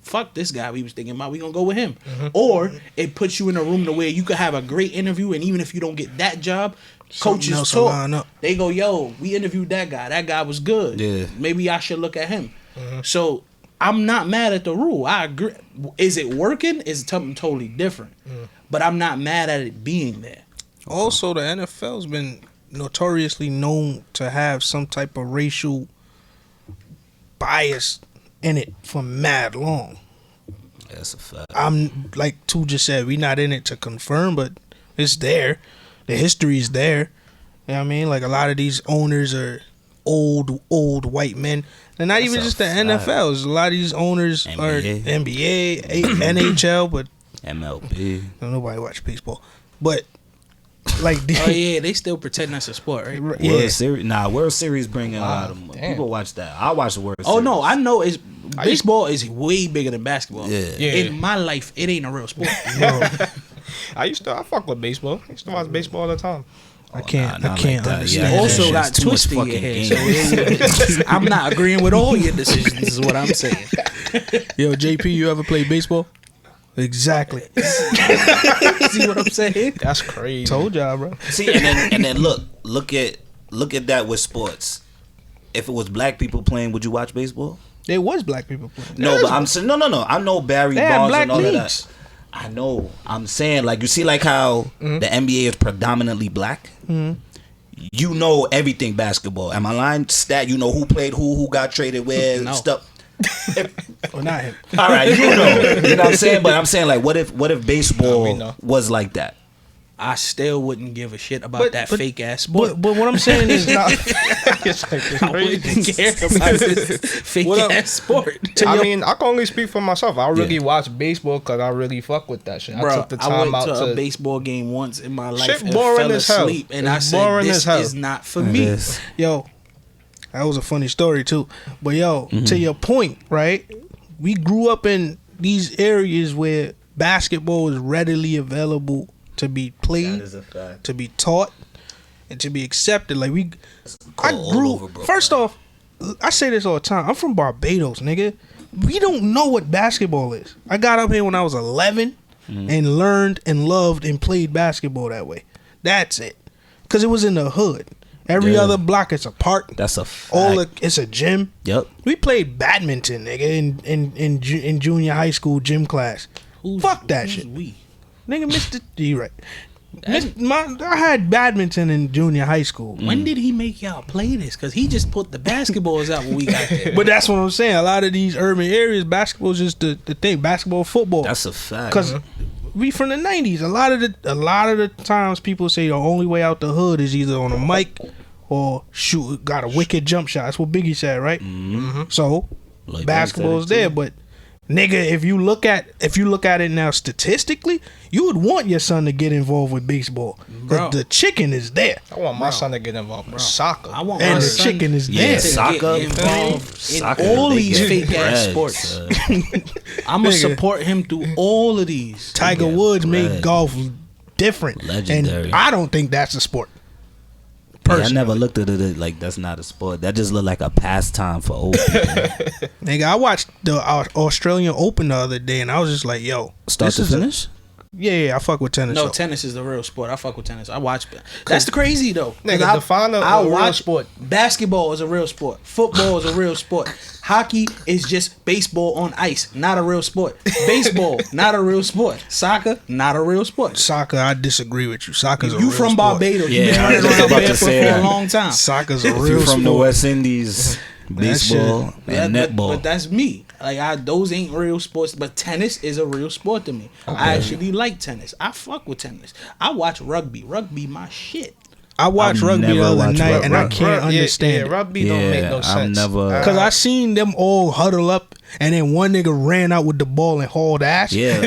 fuck this guy we was thinking about, we gonna go with him. Or it puts you in a room to where you could have a great interview, and even if you don't get that job, coaches talk. They go, yo, we interviewed that guy. That guy was good. Yeah. Maybe I should look at him. So I'm not mad at the rule. I agree. Is it working? Is something totally different. But I'm not mad at it being there. Also, the NFL's been notoriously known to have some type of racial bias in it for mad long. That's a fact. I'm like Tu just said, we not in it to confirm, but it's there. The history is there. You know what I mean? Like, a lot of these owners are old white men. They're not even just the NFL. A lot of these owners are NBA, NHL, but MLB. Nobody watch baseball. But like, oh yeah, they still pretend that's a sport, right? World Series bringing a lot of people watch that. I watch the World Series. Oh no, I know baseball is way bigger than basketball. Yeah. In my life, it ain't a real sport. I fuck with baseball. I used to watch baseball all the time. I can't like understand. You also got twisted in your head. So I'm not agreeing with all your decisions, is what I'm saying. Yo, JP, you ever played baseball? Exactly. See what I'm saying? That's crazy. Told y'all, bro. See, and then look at that with sports. If it was black people playing, would you watch baseball? There was black people playing. No, but I'm saying no. I know Barry Bonds and all of that. I know. I'm saying, like, you see, like how the NBA is predominantly black. You know everything basketball. Am I lying? Stat. You know who played who got traded where, stuff. Well, not him. All right, you know what I'm saying. But I'm saying, like, what if baseball was like that? I still wouldn't give a shit about that fake ass sport. But what I'm saying is, not, I wouldn't care about this fake ass sport. I mean, I can only speak for myself. I really watch baseball because I really fuck with that shit. Bro, I took the time went out to a baseball game once in my life shit and boring fell as hell. asleep, and I said, "This is not for me." Yo, that was a funny story too. But yo, to your point, right? We grew up in these areas where basketball is readily available to be played, to be taught, and to be accepted. Like, I grew. First off, I say this all the time. I'm from Barbados, nigga. We don't know what basketball is. I got up here when I was 11 and learned and loved and played basketball that way. That's it. Because it was in the hood. Every other block, it's a park. That's a fact. It's a gym. Yep. We played badminton, nigga, in junior high school gym class. Fuck that shit. Nigga, Mr. D, right. I had badminton in junior high school. When did he make y'all play this? Because he just put the basketballs out when we got there. But that's what I'm saying. A lot of these urban areas, basketball is just the thing. Basketball, football. That's a fact. Because we from the 90s. A lot of the times people say the only way out the hood is either on a mic or shoot. Got a wicked jump shot. That's what Biggie said, right? So, like basketball is there, but Nigga, if you look at it now statistically, you would want your son to get involved with baseball. The chicken is there. I want my son to get involved with soccer. I want And my the son chicken is to there. get Soccer, involved in soccer, all they these get fake ass bread, sports. son. I'm gonna Nigga. support him through all of these. Tiger Yeah, Woods made bread. golf different. Legendary. And I don't think that's a sport. Yeah, I Personally. never looked at it like that's not a sport. That just looked like a pastime for old people. Nigga, I watched the Australian Open the other day, and I was just like, yo. Start this to is a- finish? Yeah, I fuck with tennis. No, though. tennis is the real sport. I fuck with tennis. I watch. That's the crazy though. 'Cause Nigga, define a real sport. Basketball is a real sport. Football is a real sport. Hockey is just baseball on ice, not a real sport. Baseball, not a real sport. Soccer, not a real sport. Soccer, I disagree with you. Soccer's a You real from sport. Barbados? Yeah, You've been I was running just around about to barefoot say for a that. long time. Soccer's a If real you're from the sport. West Indies, baseball and netball. But that's me. Like those ain't real sports. But tennis is a real sport to me. I actually like tennis. I fuck with tennis. I watch rugby. Rugby, my shit. I watched I've rugby the never other watched night, rugby. and I can't understand Yeah, it. rugby don't make no sense. I've never. Because I seen them all huddle up, and then one nigga ran out with the ball and hauled ass. Yeah.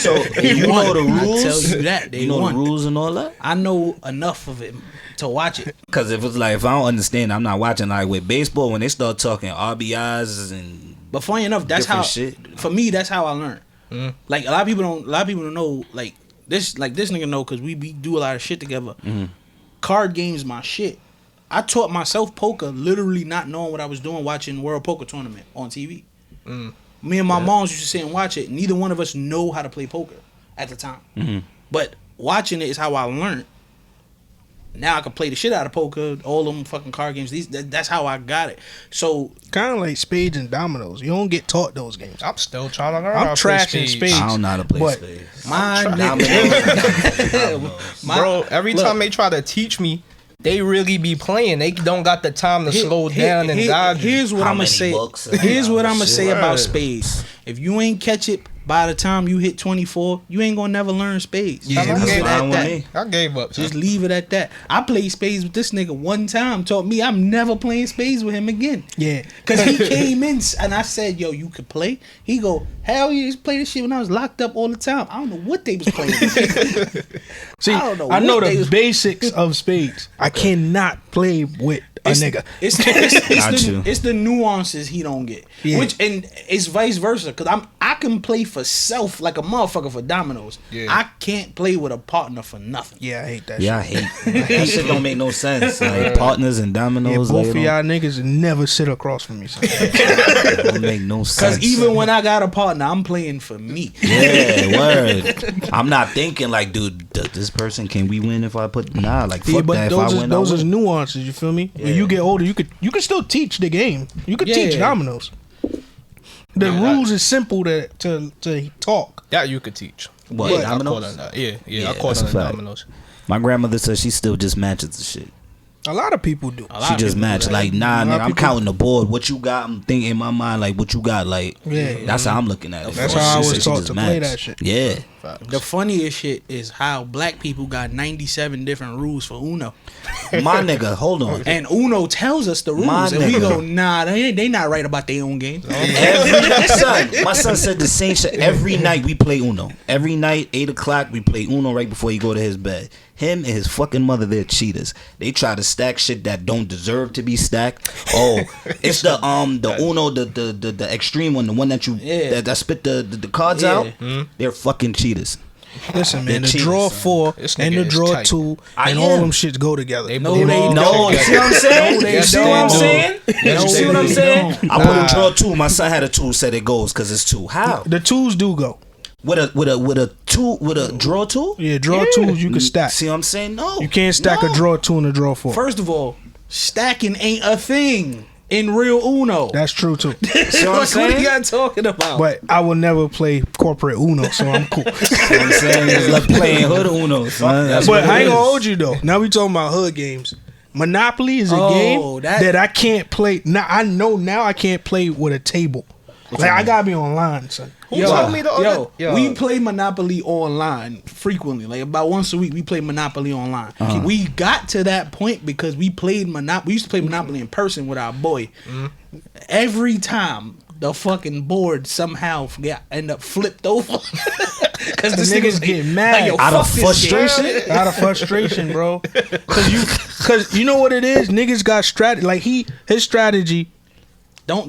So you know the I rules. tell you that. They You know won. the rules and all that. I know enough of it to watch it. Because if it's like if I don't understand, I'm not watching. Like with baseball, when they start talking RBIs and But funny enough, that's how Different shit. for me. That's how I learned. Like a lot of people don't know like this nigga know because we do a lot of shit together. Card games, my shit. I taught myself poker, literally not knowing what I was doing, watching World Poker Tournament on TV. Me and my moms used to sit and watch it. Neither one of us know how to play poker at the time, but watching it is how I learned. Now I can play the shit out of poker, all them fucking card games. That's how I got it. So Kind of like spades and dominoes. You don't get taught those games. I'm still trying to learn. I'm how to play trashing spades. I don't know how to play But- spades. my Bro, every look. time they try to teach me, they really be playing. They don't got the time to slow down and dodge. Here's what How I'm gonna many say. books? Here's what I'm gonna say Shit. about spades. If you ain't catch it by the time you hit 24, you ain't gonna never learn spades. Yeah, Just that's leave it fine at with that. me. I gave up. Just leave it at that. I played spades with this nigga one time. Taught me I'm never playing spades with him again. Yeah. Cause he came in and I said, "Yo, you could play." He go, "Hell yeah, I used to play this shit when I was locked up all the time." I don't know what they was playing. See, I don't know I know what they the was- basics of spades. I cannot play with a nigga. It's the nuances he don't get. Yeah. Which and it's vice versa. Cause I can play for self like a motherfucker for dominoes. Yeah. I can't play with a partner for nothing. Yeah, I hate that Yeah, I shit. hate that shit. Don't make no sense. Like partners and Yeah, dominoes. both like, of it y'all niggas never sit across from me. Son. don't make no sense. Cause even when I got a partner, I'm playing for me. Yeah, word. I'm not thinking like, dude, this person, can we win if I put like Yeah, fuck but that. If those I is win, those I is win. nuances. You feel me? When you get older, you could still teach the game. You could teach Yeah. dominoes. The rules is simple to talk. That you could teach. What, Yeah, I dominoes? caught on that. Yeah, Yeah, I caught that's on a the fact. dominoes. My grandmother says she still just matches the shit. A lot of people do. She just match like, nah, A lot nigga, of I'm people- counting the board. What you got? I'm thinking in my mind like, what you got? Like, Yeah. that's how I'm looking at it. That's She how I was said she taught just to play match. that shit. Yeah, The funniest shit is how black people got 97 different rules for Uno. my nigga, hold on. And Uno tells us the rules. My And we nigga. go, nah, they not right about their own game. My son said the same shit. Every night we play Uno. Every night, 8 o'clock, we play Uno right before he go to his bed. Him and his fucking mother, they're cheaters. They try to stack shit that don't deserve to be stacked. Oh, it's the Uno, the extreme one, the one that you Yeah. that spit the cards Yeah. out. They're fucking cheaters. Listen, man, the cheaters, draw son. 4 This and nigga the is draw tight. 2 I and all am. them shits go together. They No, both they all No, you together. see what I'm saying? No, they You see what I'm don't. saying? No, You see what I'm they saying? don't. I put a draw 2. My son had a 2. Said it goes because it's 2. How? The twos do go. With a draw 2? Yeah, draw 2s you can stack. See what I'm saying? No. You can't stack No. a draw 2 and a draw 4. First of all, stacking ain't a thing in real Uno. That's true too. See what I'm What are saying? you guys talking about? But I will never play corporate Uno, so I'm cool. You know what I'm saying? It's like playing hood Uno, son. That's But what it I ain't gonna is. hold you though. Now we talking about hood games. Monopoly is a Oh, game that- that I can't play. Now I know now I can't play with a table. Like I gotta be online, son. Who told me the other? We play Monopoly online frequently. Like about once a week, we play Monopoly online. We got to that point because we played Monopoly. We used to play Monopoly in person with our boy. Every time the fucking board somehow end up flipped over. Cause The niggas get mad. Like, yo, Out of fuck this game. frustration, out of frustration, bro. Cause you know what it is. Niggas got strategy. Like his strategy. Don't.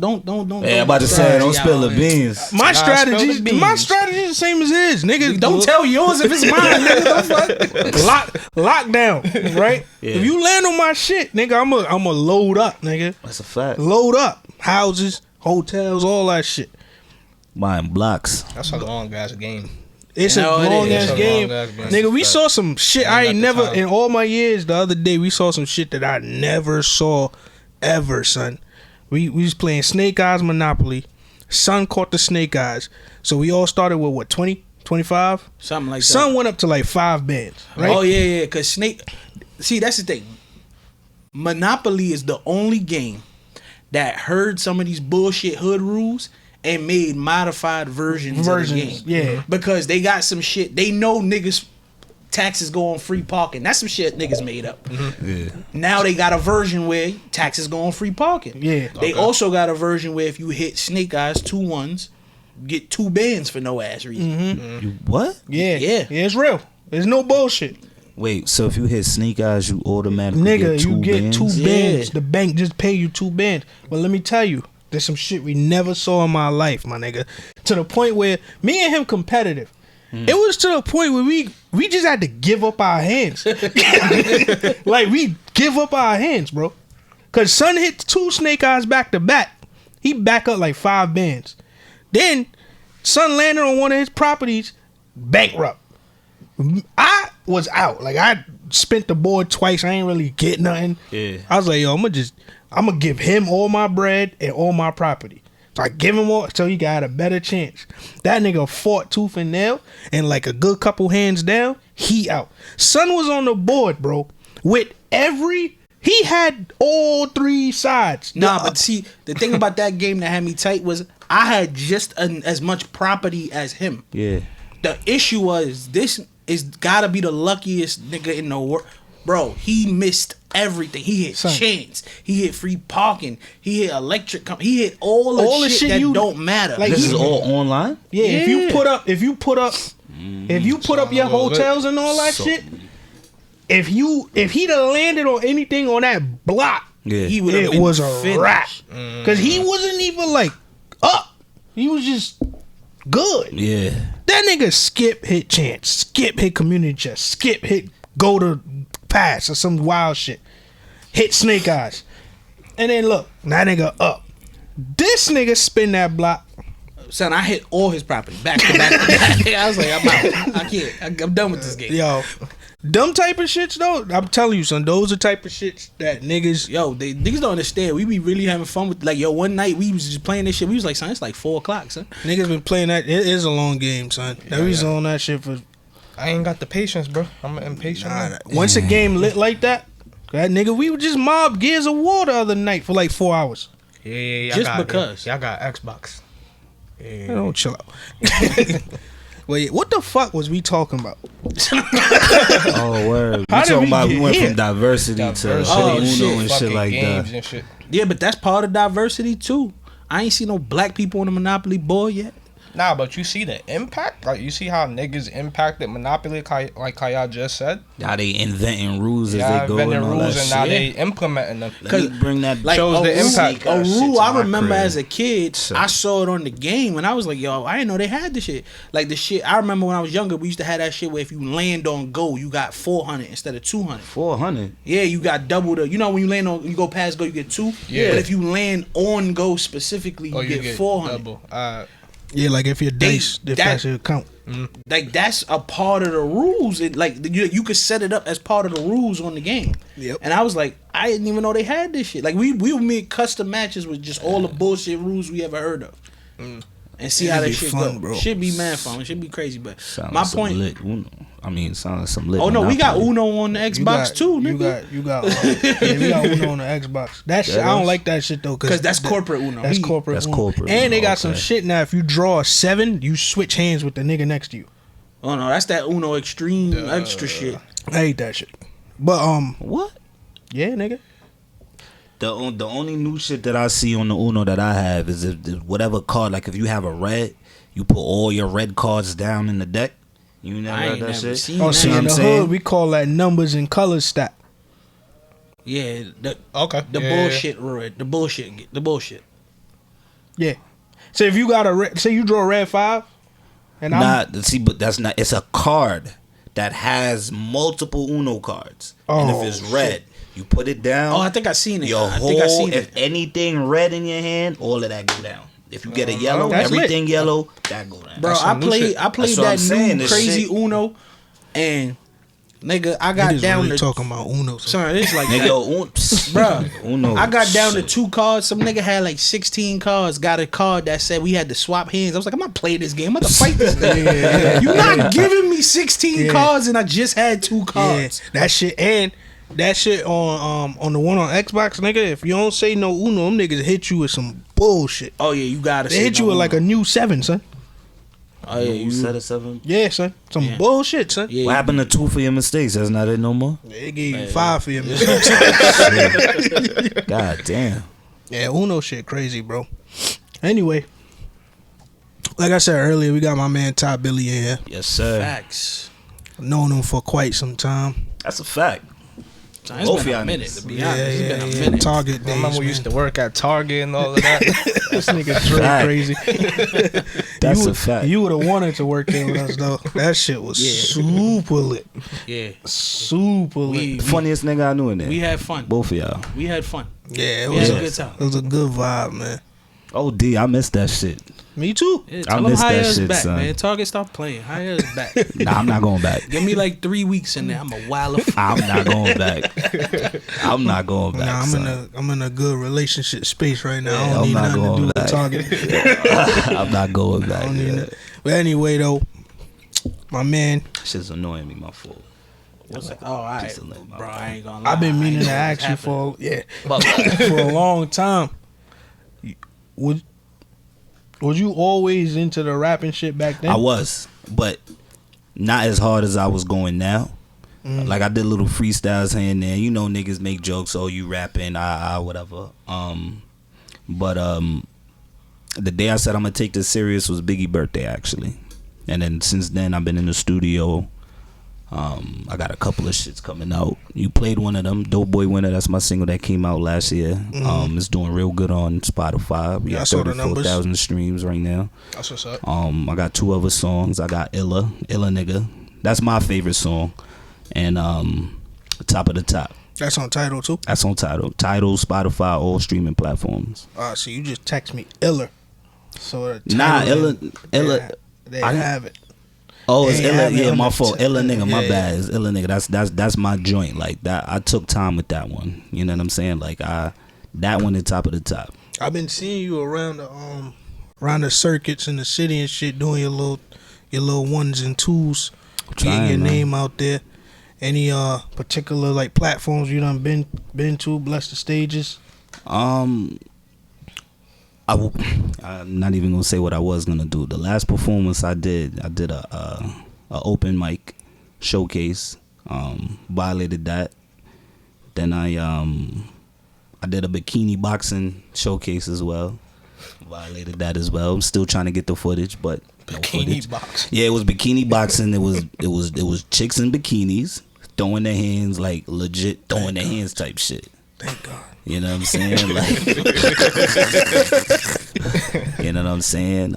Hey, I'm about to say, don't spill the beans. My strategy is spill the beans. the same as his. Niggas Don't tell yours if it's mine, nigga. Don't fuck. lockdown, right? Yeah. If you land on my shit, nigga, I'ma load up, nigga. That's a fact. Load up. Houses, hotels, all that shit. Buying blocks. That's a long ass game. It's No, a it long is. ass It's a game. long-ass game. Nigga, we Fact. saw some shit I Ain't ain't got the never time. in all my years. The other day we saw some shit that I never saw ever, son. We was playing Snake Eyes Monopoly. Son caught the Snake Eyes. So we all started with what, 20, 25? Something like that. Son went up to like 5 bands, right? Oh yeah. Cause Snake. See, that's the thing. Monopoly is the only game that heard some of these bullshit hood rules and made modified versions of the game. yeah. Because they got some shit. They know niggas taxes go on free parking. That's some shit niggas made up. Yeah. Now they got a version where taxes go on free parking. Yeah. They also got a version where if you hit Snake Eyes 2 ones, you get 2 bands for no ass reason. You what? Yeah. Yeah. Yeah, it's real. There's no bullshit. Wait, so if you hit Sneak Eyes, you automatically Nigga, get 2 you get bands? 2 Yeah. bands. The bank just pay you 2 bands. But let me tell you, there's some shit we never saw in my life, my nigga. To the point where me and him competitive. It was to the point where we just had to give up our hands. Like we give up our hands, bro. Cause son hit 2 Snake Eyes back to back. He back up like 5 bands. Then son landed on one of his properties, bankrupt. I was out. Like I spent the board twice. I ain't really get nothing. Yeah. I was like, yo, I'm gonna give him all my bread and all my property. So I give him all so he got a better chance. That nigga fought tooth and nail, and like a good couple hands down, he out. Son was on the board, bro, with he had all 3 sides. Nah, but see, the thing about that game that had me tight was I had just as much property as him. Yeah. The issue was this is gotta be the luckiest nigga in the world. Bro, he missed everything. He hit Son. chance. He hit free parking. He hit electric he hit all the shit that you- don't matter. like, This is all online? Yeah, if you put up your a little hotels and all that So- shit, if he'd have landed on anything on that block, Yeah. he would have it been was a finished. wrap. Cause he wasn't even like up. He was just good. Yeah. That nigga skip hit chance, skip hit community chest, skip hit go to pass or some wild shit. Hit Snake Eyes. And then look, that nigga up. This nigga spin that block. Son, I hit all his property back to back to back. I was like, I'm out. I can't. I'm done with this game. Yo, them type of shits though, I'm telling you, son, those are type of shits that niggas. Yo, niggas don't understand. We be really having fun with like one night we was just playing this shit. We was like, son, it's like 4:00, son. Niggas been playing that. It is a long game, son. That was on that shit for. I ain't got the patience, bro. I'm impatient. man. Once a game lit like that nigga, we would just mob Gears of War the other night for like 4 hours. Yeah. Just because. Y'all got Xbox. Hey, don't chill out. Wait, what the fuck was we talking about? Oh, word. We How did talking we about get we went here? from diversity to Oh, Uno shit. and shit Fucking like games that. and shit. Yeah, but that's part of diversity too. I ain't seen no black people on the Monopoly board yet. Nah, but you see the impact? Like, you see how niggas impacted Monopoly, like how y'all just said? How they inventing rules as Y'all they go inventing and all rules that and now shit. they implementing them. Let me bring that Like Shows a the rule- impact. A That shit rule to I my remember crib. as a kid, So- I saw it on the game and I was like, yo, I didn't know they had this shit. Like the shit, I remember when I was younger, we used to have that shit where if you land on go, you got 400 instead of 200. 400. Yeah, you got double the. You know when you land on, you go past go, you get 2. Yeah. But if you land on go specifically, you get 400. double. Yeah, like if your dice, if that- that's your account. Like that's a part of the rules. It like you could set it up as part of the rules on the game. Yep. And I was like, I didn't even know they had this shit. Like we would make custom matches with just all the bullshit rules we ever heard of. And see how It'd that be shit fun, go. bro. Should be mad fun. It should be crazy. But Sound my like some point. lit Uno. I mean, sound like some lit. Oh no, we got Monopoly. Uno on the Xbox too, nigga. You got yeah, we got Uno on the Xbox. That shit, I don't like that shit though, Because that's corporate Uno. That's We- corporate. That's Uno. corporate And they Uno, got some okay. shit now. If you draw a 7, you switch hands with the nigga next to you. Oh no, that's that Uno extreme extra shit. I hate that shit. But What? yeah, nigga. The only new shit that I see on the Uno that I have is if whatever card, like if you have a red, you put all your red cards down in the deck. You never heard that shit? Seen Oh, that. see, in the hood, we call that numbers and colors stack. Yeah, the Yeah. bullshit, Roy. The bullshit. Yeah. So if you got a red, say you draw a red 5, and But that's not. It's a card that has multiple Uno cards, and if it's red, you put it down. Oh, I think I seen it. Your I think I whole, seen if it. anything red in your hand, all of that go down. If you get a yellow, that's everything yellow, that go down. Bro, I played That's that what I'm saying, new this crazy shit- Uno, and nigga, I got niggas down really to talking about Uno. So. sorry, it's like Nigga, bro. Uno. I got down to shit. 2 cards. Some nigga had like 16 cards. Got a card that said we had to swap hands. I was like, I'm not playing this game. I'm about to fight this nigga. You not giving me 16 cards, and I just had 2 cards. Yeah, that shit on the one on Xbox, nigga. If you don't say no Uno, them niggas hit you with some bullshit. Oh yeah, you gotta. They hit you with like a new 7, son. Oh yeah, You said a 7. Yeah, son. Some bullshit, son. Yeah, What happened to 2 for your mistakes? That's not it no more. They gave you 5 for your mistakes. God damn. Yeah, Uno shit crazy, bro. Anyway, like I said earlier, we got my man TyBilli in here. Yes, sir. facts. Known him for quite some time. That's a fact. So it's Both been a y'all minute niggas. to be honest. It's been a minute. Target I days, remember we man. used to work at Target and all of that. This nigga Dre Fact. crazy. That's you a fact. You would have wanted to work there with us though. That shit was super lit. Yeah, Super lit. we Funniest nigga I knew in there. we had fun. Both of y'all. We had fun. Yeah, it We was, had a, a good time. it was a good vibe, man. Oh, D, I missed that shit. Me too. Yeah, I tell them missed hire that us shit, back, son. man. Target, stop playing. Hire us back. Nah, I'm not going back. Give me like 3 weeks in there. I'm a wild. I'm not going back. I'm not going back. Nah, I'm in a good relationship space right now. I Yeah, don't I'm need not nothing to going do with back. Target. I'm not going I back. don't need Yeah. it. But anyway, though, my man, Shit's annoying me, my fault. Oh, all right, Just to let my- bro. I ain't gonna lie. I've been meaning to I ain't ask you know what's for a long time. Was you always into the rapping shit back then? I was, but not as hard as I was going now. Like I did little freestyles here and there. You know, niggas make jokes. Oh, you rapping? Whatever. But the day I said I'm gonna take this serious was Biggie's birthday actually, and then since then I've been in the studio. I got a couple of shits coming out. You played one of them, Dope Boy Winner. That's my single that came out last year. It's doing real good on Spotify. We Yeah, I got saw the numbers. 34,000 streams right now. That's what's up. I got 2 other songs. I got Illa Nigga. That's my favorite song. And Top of the Top. That's on title too. That's on Tidal, Spotify, all streaming platforms. So you just text me Iller. So the Nah, title, Illa. they I- have it. Oh, it's They Illa. have it Yeah, on my the fault. t- Illa Nigga. My yeah, bad. It's Illa Nigga. That's my joint. Like that. I took time with that one. You know what I'm saying? Like that one is Top of the Top. I've been seeing you around the circuits in the city and shit, doing your little ones and twos, getting Trying, your man. name out there. Any particular like platforms you done been to, bless the stages? I'm not even gonna say what I was gonna do. The last performance I did a open mic showcase. Violated that. Then I did a bikini boxing showcase as well. Violated that as well. I'm still trying to get the footage, but no footage. Bikini box. Yeah, it was bikini boxing. It was chicks in bikinis throwing their hands, like legit throwing their hands type shit. Thank God. You know what I'm saying? Like, you know what I'm saying?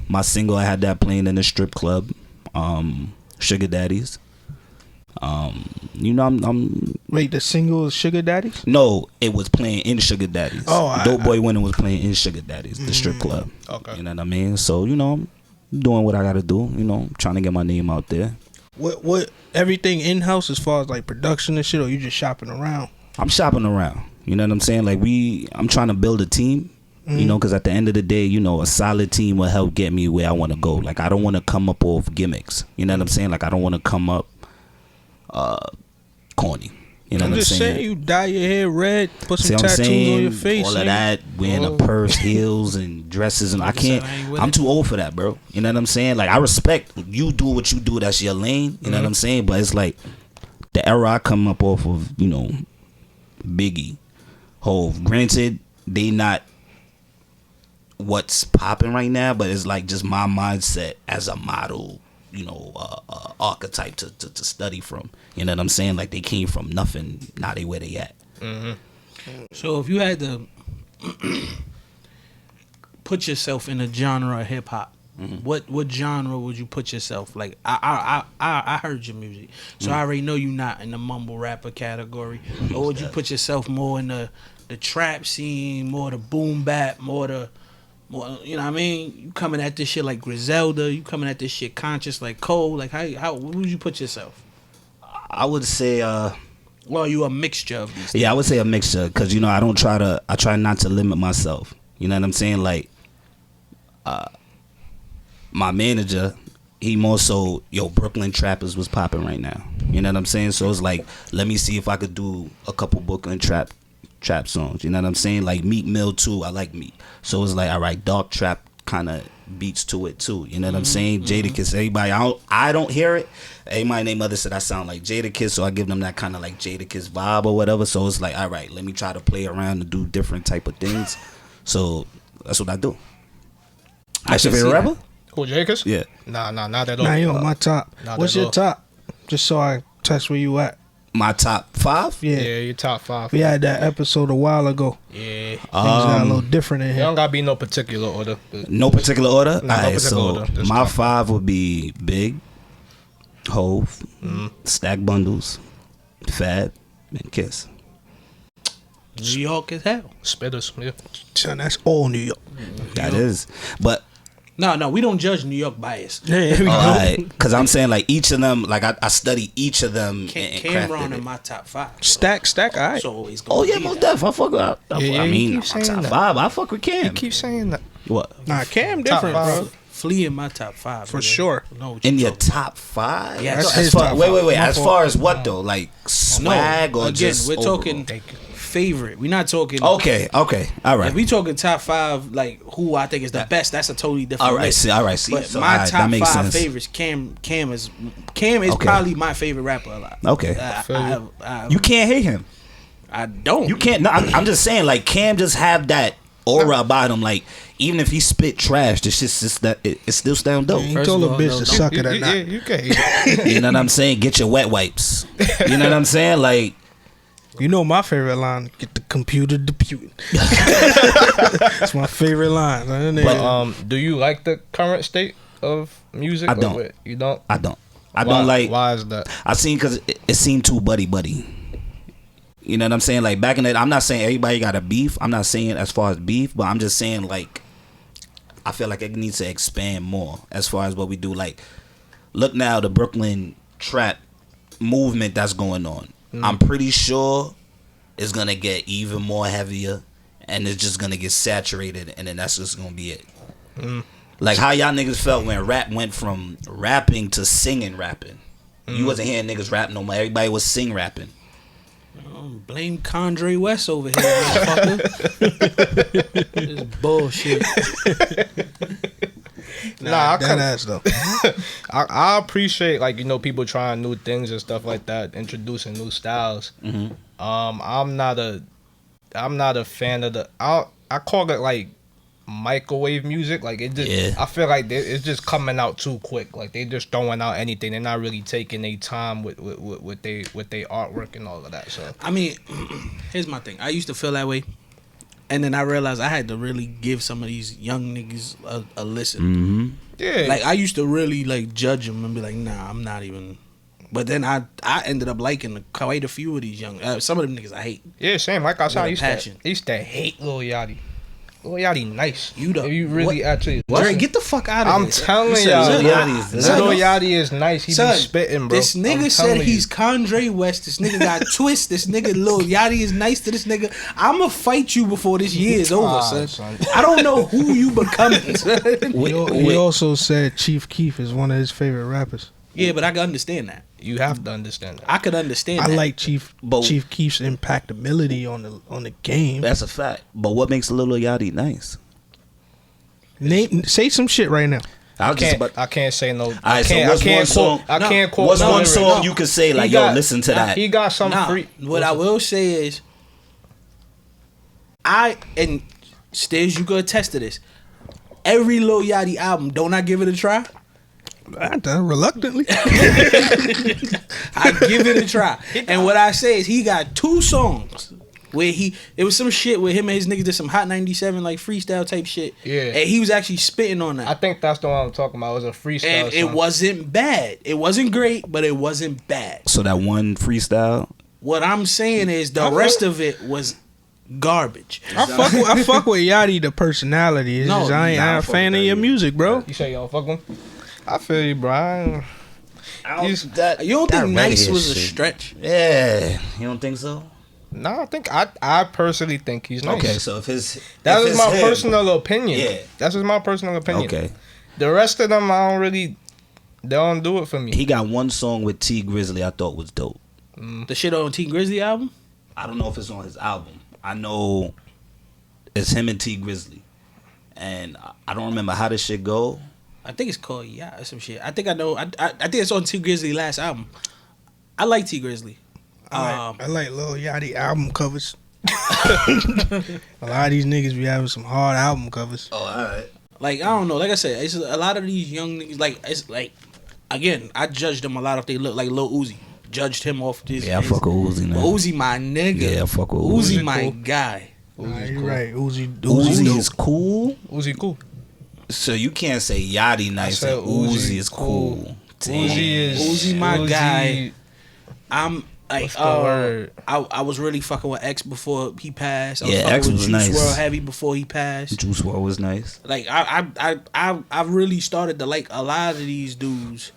My single, I had that playing in a strip club, Sugar Daddies. You know, I'm Wait, the single is Sugar Daddies? no, it was playing in Sugar Daddies. Oh, Dope Boy Winner was playing in Sugar Daddies, the strip club. Okay. You know what I mean? So, you know, I'm doing what I gotta do, you know, trying to get my name out there. What everything in house as far as like production and shit, or you just shopping around? I'm shopping around. You know what I'm saying? Like I'm trying to build a team. You know, because at the end of the day, you know, a solid team will help get me where I want to go. Like I don't want to come up off gimmicks. You know what I'm saying? Like I don't want to come up corny. You know I'm what I'm just saying, saying? you dye your hair red, put See some what I'm tattoos saying? on your face. All of nigga. that, wearing a purse, heels, and dresses, and I can't. I ain't with I'm it. too old for that, bro. You know what I'm saying? Like I respect you do what you do. That's your lane. You know what I'm saying? But it's like the era I come up off of. You know, Biggie, Hove. Granted, they not what's popping right now, but it's like just my mindset as a model, you know, archetype to study from. You know what I'm saying? Like they came from nothing, now they where they at. So if you had to put yourself in a genre of hip hop, what genre would you put yourself? Like I heard your music, so I already know you not in the mumble rapper category. Or would you put yourself more in the trap scene, more the boom bap, more, you know what I mean? You coming at this shit like Griselda, you coming at this shit conscious like Cole. Like how where would you put yourself? I would say Well, you a mixture of these. yeah, I would say a mixture, because you know I try not to limit myself. You know what I'm saying? Like my manager, he more so, Brooklyn Trappers was popping right now. You know what I'm saying? So it's like, let me see if I could do a couple Brooklyn trap songs. You know what I'm saying? Like Meek Mill too. I like Meek. So it's like, all right, dark trap kind of beats to it too. You know what I'm saying? Jadakiss, everybody, I don't hear it. Everybody named mother said I sound like Jadakiss, so I give them that kind of like Jadakiss vibe or whatever. So it's like, all right, let me try to play around and do different type of things. So that's what I do. That's your favorite rapper? Who, Jadakiss? Yeah. Nah, not at all. Nah, you on my top. Not What's at your all. top? Just so I test where you at. My top 5? Yeah. Yeah, your top 5. We had that episode a while ago. Yeah. Things got a little different in It here. don't gotta be no particular order. But No particular order? No, Alright, particular so order. Just my top. 5 would be Big, Hove, Stack Bundles, Fab, and Kiss. New York as hell. Spitters, yeah. Son, that's all New York. That is. But No, we don't judge New York bias. Yeah, we go. alright, because I'm saying like each of them, like I study each of them and Cameron crafted in it. my top 5. Stack, alright. So it's Oh gonna yeah, be most that. def. I fuck with. Yeah, I you mean, keep my saying top that. 5. I fuck with Cam. Keep saying that. What? Nah, Cam Top different, 5. bro. Flea in my top 5. For nigga. sure. No, what you In your talking top 5? Yeah, that's As his far, top wait. five. My As fault. far as what though? Like about? swag No, or again, just we're overall? talking favorite. We're not talking. Okay. All right. If we talking top 5, like who I think is the best, that's a totally different. All right. list. See. But So, my that top makes 5 sense. favorites, Cam is Okay. probably my favorite rapper alive. Okay. You can't hate him. I don't. You can't. No, I'm just saying, like Cam just have that aura about him. Like even if he spit trash, the shit's just that it still sound dope. He First told of a all, bitch no, to don't- suck it or Yeah, not. you can. You know what I'm saying? Get your wet wipes. You know what I'm saying? Like You know my favorite line, get the computer deputing. That's my favorite line. But do you like the current state of music? I or don't. what? You don't. I don't like. Why is that? I seen because it seemed too buddy. You know what I'm saying? Like back in that, I'm not saying everybody got a beef. I'm not saying as far as beef, but I'm just saying like I feel like it needs to expand more as far as what we do. Like, look now, the Brooklyn trap movement that's going on. I'm pretty sure it's gonna get even more heavier, and it's just gonna get saturated, and then that's just gonna be it. Like how y'all niggas felt when rap went from rapping to singing rapping. You wasn't hearing niggas rap no more. Everybody was sing rapping. Blame Condre West over here, motherfucker. This bullshit. Nah, that ass though. I appreciate people trying new things and stuff like that, introducing new styles. I'm not a fan of the. I call it like microwave music. Like it just. Yeah. I feel like it's just coming out too quick. Like they just throwing out anything. They're not really taking their time with their artwork and all of that. So I mean, here's my thing. I used to feel that way, and then I realized I had to really give some of these young niggas a listen. yeah, Like I used to really like judge them and be like, nah, I'm not even. But then I ended up liking quite a few of these young. Some of them niggas I hate. yeah, same. Like I said, With a passion. I used to hate Lil Yachty. Lil Yachty nice. You the- if you really what? actually. Dre, get the fuck out of here. I'm telling said y'all, Lil Yachty is Lil nice. Yachty is nice. He Son, be spitting, bro. This nigga I'm said telling he's you. Condre West. This nigga got twist. This nigga Lil Yachty is nice to this nigga. I'ma fight you before this year is over, son. I don't know who you becoming, son. He also said Chief Keef is one of his favorite rappers. Yeah, but I can understand that. You have to understand that. I could understand I that. like Chief Keef's impactability on the game. That's a fact. But what makes Lil Yachty nice? Say some shit right now. I I can't say no. Alright, so what's one song? I can't quote. What's no one lyrics. song you could say like, He got- yo, listen to that? He got some Nah, free. what I will say is, and Stiz, you could attest to this. Every Lil Yachty album, don't I give it a try? I done reluctantly. I give it a try. And what I say is he got 2 songs where it was some shit where him and his niggas did some Hot 97 like freestyle type shit. Yeah. And he was actually spitting on that. I think that's the one I'm talking about. It was a freestyle And song. it wasn't bad. It wasn't great, but it wasn't bad. So that one freestyle. What I'm saying is the rest of it was garbage. I fuck with Yachty, the personality. It's No, just, I ain't a fan of your music, bro. You say y'all fuck him? I feel you, bro. You don't think Nice was a stretch? Yeah, you don't think so? No, I personally think he's nice. Okay, so if that is my him, personal opinion. Yeah, that's just my personal opinion. Okay, the rest of them they don't do it for me. He got one song with T Grizzly I thought was dope. The shit on T Grizzly album? I don't know if it's on his album. I know it's him and T Grizzly, and I don't remember how this shit go. I think it's called or some shit. I think I know. I think it's on T Grizzly last album. I like T Grizzly. I like Lil Yachty album covers. A lot of these niggas be having some hard album covers. Oh, all right. Like, I don't know. Like I said, it's a lot of these young niggas. Like, it's like, again, I judged them a lot if they look like Lil Uzi. Judged him off this. Yeah, I fuck with Uzi now. Uzi, my nigga. Yeah, I fuck with Uzi. Uzi, my guy. Nah, you right. Uzi is cool. Uzi cool. So you can't say Yachty nice and Uzi is cool. Uzi, my guy. I'm like, I was really fucking with X before he passed. I was X was Juice nice. WRLD heavy before he passed. Juice WRLD was nice. Like I really started to like a lot of these dudes.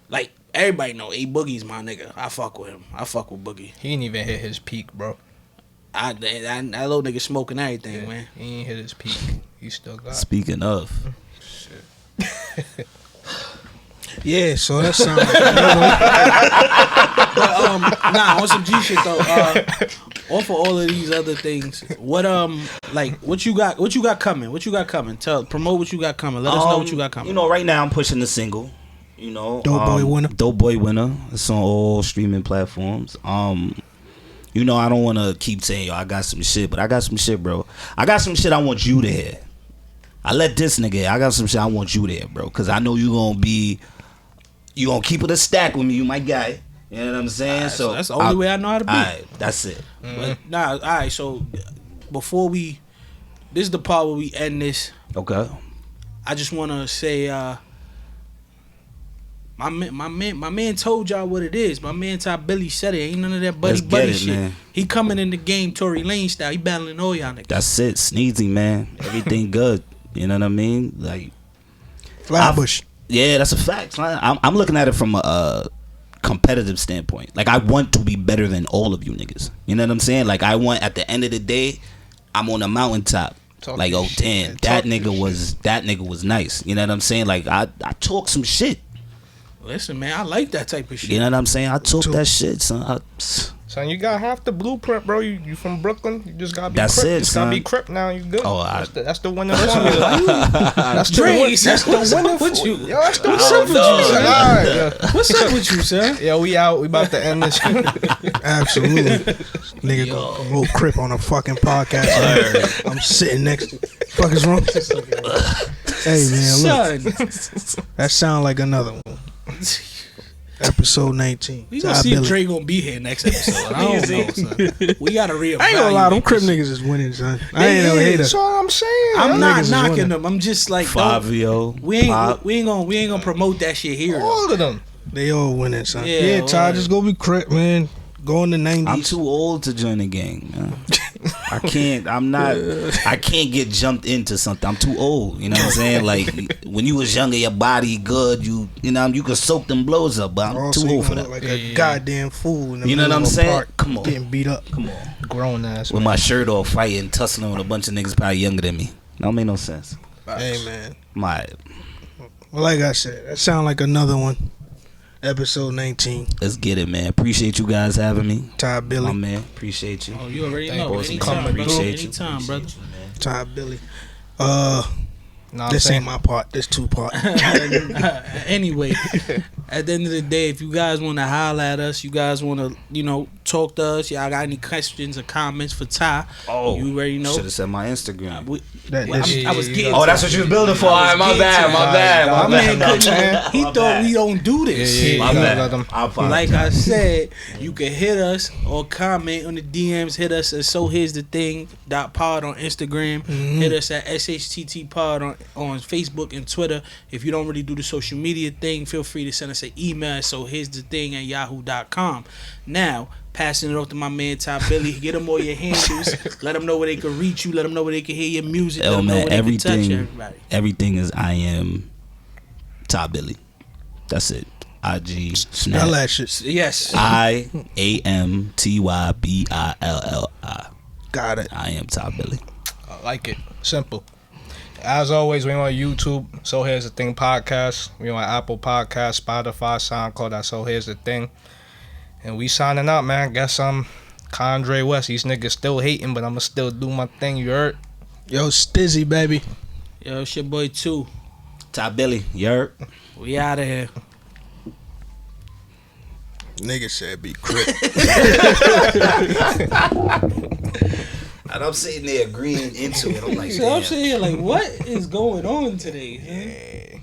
Like everybody know A Boogie's my nigga. I fuck with him. I fuck with Boogie. He ain't even hit his peak, bro. That little nigga smoking everything, man. He ain't hit his peak. He still got. Speaking of. Shit. Yeah, so that sounds like on some G shit though. Off of all of these other things, what you got coming? What you got coming? Promote what you got coming. Let us know what you got coming. You know, right now I'm pushing the single. You know, Dope Boy Winner. Dope Boy Winner. It's on all streaming platforms. You know, I don't want to keep saying, yo, I got some shit, but I got some shit, bro. I got some shit I want you to hear. I let this nigga hear. I got some shit I want you to hear, bro. Because I know you going to keep it a stack with me. You my guy. You know what I'm saying? So that's the only way I know how to be. Alright, that's it. But, alright, so before this is the part where we end this. Okay. I just want to say, my man told y'all what it is. My man TyBilli said it. Ain't none of that buddy shit. Man. He coming in the game Tory Lane style. He battling all y'all niggas. That's it. Sneezy, man. Everything good. You know what I mean? Like Flatbush. Yeah, that's a fact. I'm looking at it from a competitive standpoint. Like, I want to be better than all of you niggas. You know what I'm saying? Like, I want, at the end of the day, I'm on a mountaintop. Like, oh damn, that nigga was nice. You know what I'm saying? Like, I talk some shit. Listen, man, I like that type of shit. You know what I'm saying? I talk that shit, son. Son, you got half the blueprint, bro. You from Brooklyn. You just gotta be That's Crip. it, You just gotta son. be Crip now. You good. Oh, that's the winning formula. That's the winning with you. Yo, that's the What's up with you, son? Alright, What's up with you, son? yo, we out. We about to end this. Absolutely. Nigga go promote Crip on a fucking podcast. I'm sitting next to fuck is wrong? Hey man, look. Son. That sound like another one. Episode 19. We gonna see if Dre gonna be here next episode. I don't know, son. We gotta reevaluate. I ain't gonna lie, them Crip niggas is winning, son. I ain't no hater. That's all I'm saying. I'm not niggas knocking winning. them. I'm just like, Fabio. we ain't gonna promote that shit here. All of them. They all winning, son. Yeah, Yeah, Ty, just go be Crip, man. Go in the 90s. I'm too old to join the gang, man. I can't get jumped into something. I'm too old. You know what I'm saying? Like, when you was younger, your body good. You know, you could soak them blows up, but I'm Also, too you old for gonna that. look like a goddamn fool in the You know middle what I'm of a saying? park, Come on. getting beat up. Come on. Grown ass. With my shirt off, fighting, tussling with a bunch of niggas probably younger than me. That don't make no sense. Hey, man. My, Well, like I said, that sound like another one. Episode 19. let's get it, man. Appreciate you guys having me. My TyBilli. man, appreciate you. Oh, you already Thank know. you. Anytime, Coming, brother. appreciate you. Anytime, brother. TyBilli. Nah, This ain't my part. This two part. Anyway, at the end of the day, if you guys want to holler at us, you guys want to, talk to us. Y'all got any questions or comments for Ty? Oh, you already know. Should have said my Instagram. I was getting. Oh, that's what you was building for. All right, my bad. My man couldn't. He thought we don't do this. My bad. Like I said, you can hit us or comment on the DMs. Hit us at soheresthething.pod on Instagram. Hit us at SHTT-pod on Facebook and Twitter. If you don't really do the social media thing, feel free to send us an email at soheresthething@yahoo.com. Now, passing it off to my man TyBilli. Get them all your handles. Let them know where they can reach you. Let them know where they can hear your music. Let them know where they can touch everybody. Everything is I am TyBilli. That's it. IG Snap. Spell that shit. Yes. IAMTYBILLI. Got it. I am TyBilli. I like it. Simple. As always, we on YouTube. So Here's the Thing podcast. We on Apple Podcast, Spotify, SoundCloud. That's So Here's the Thing. And we signing out, man. Guess Condre West. These niggas still hating, but I'ma still do my thing. You heard? Yo, Stizzy, baby. Yo, it's your boy, too. TyBilli. You heard? We out of here. Nigga said be crip. And I'm sitting there agreeing into it. I'm like, So I'm sitting here like, what is going on today?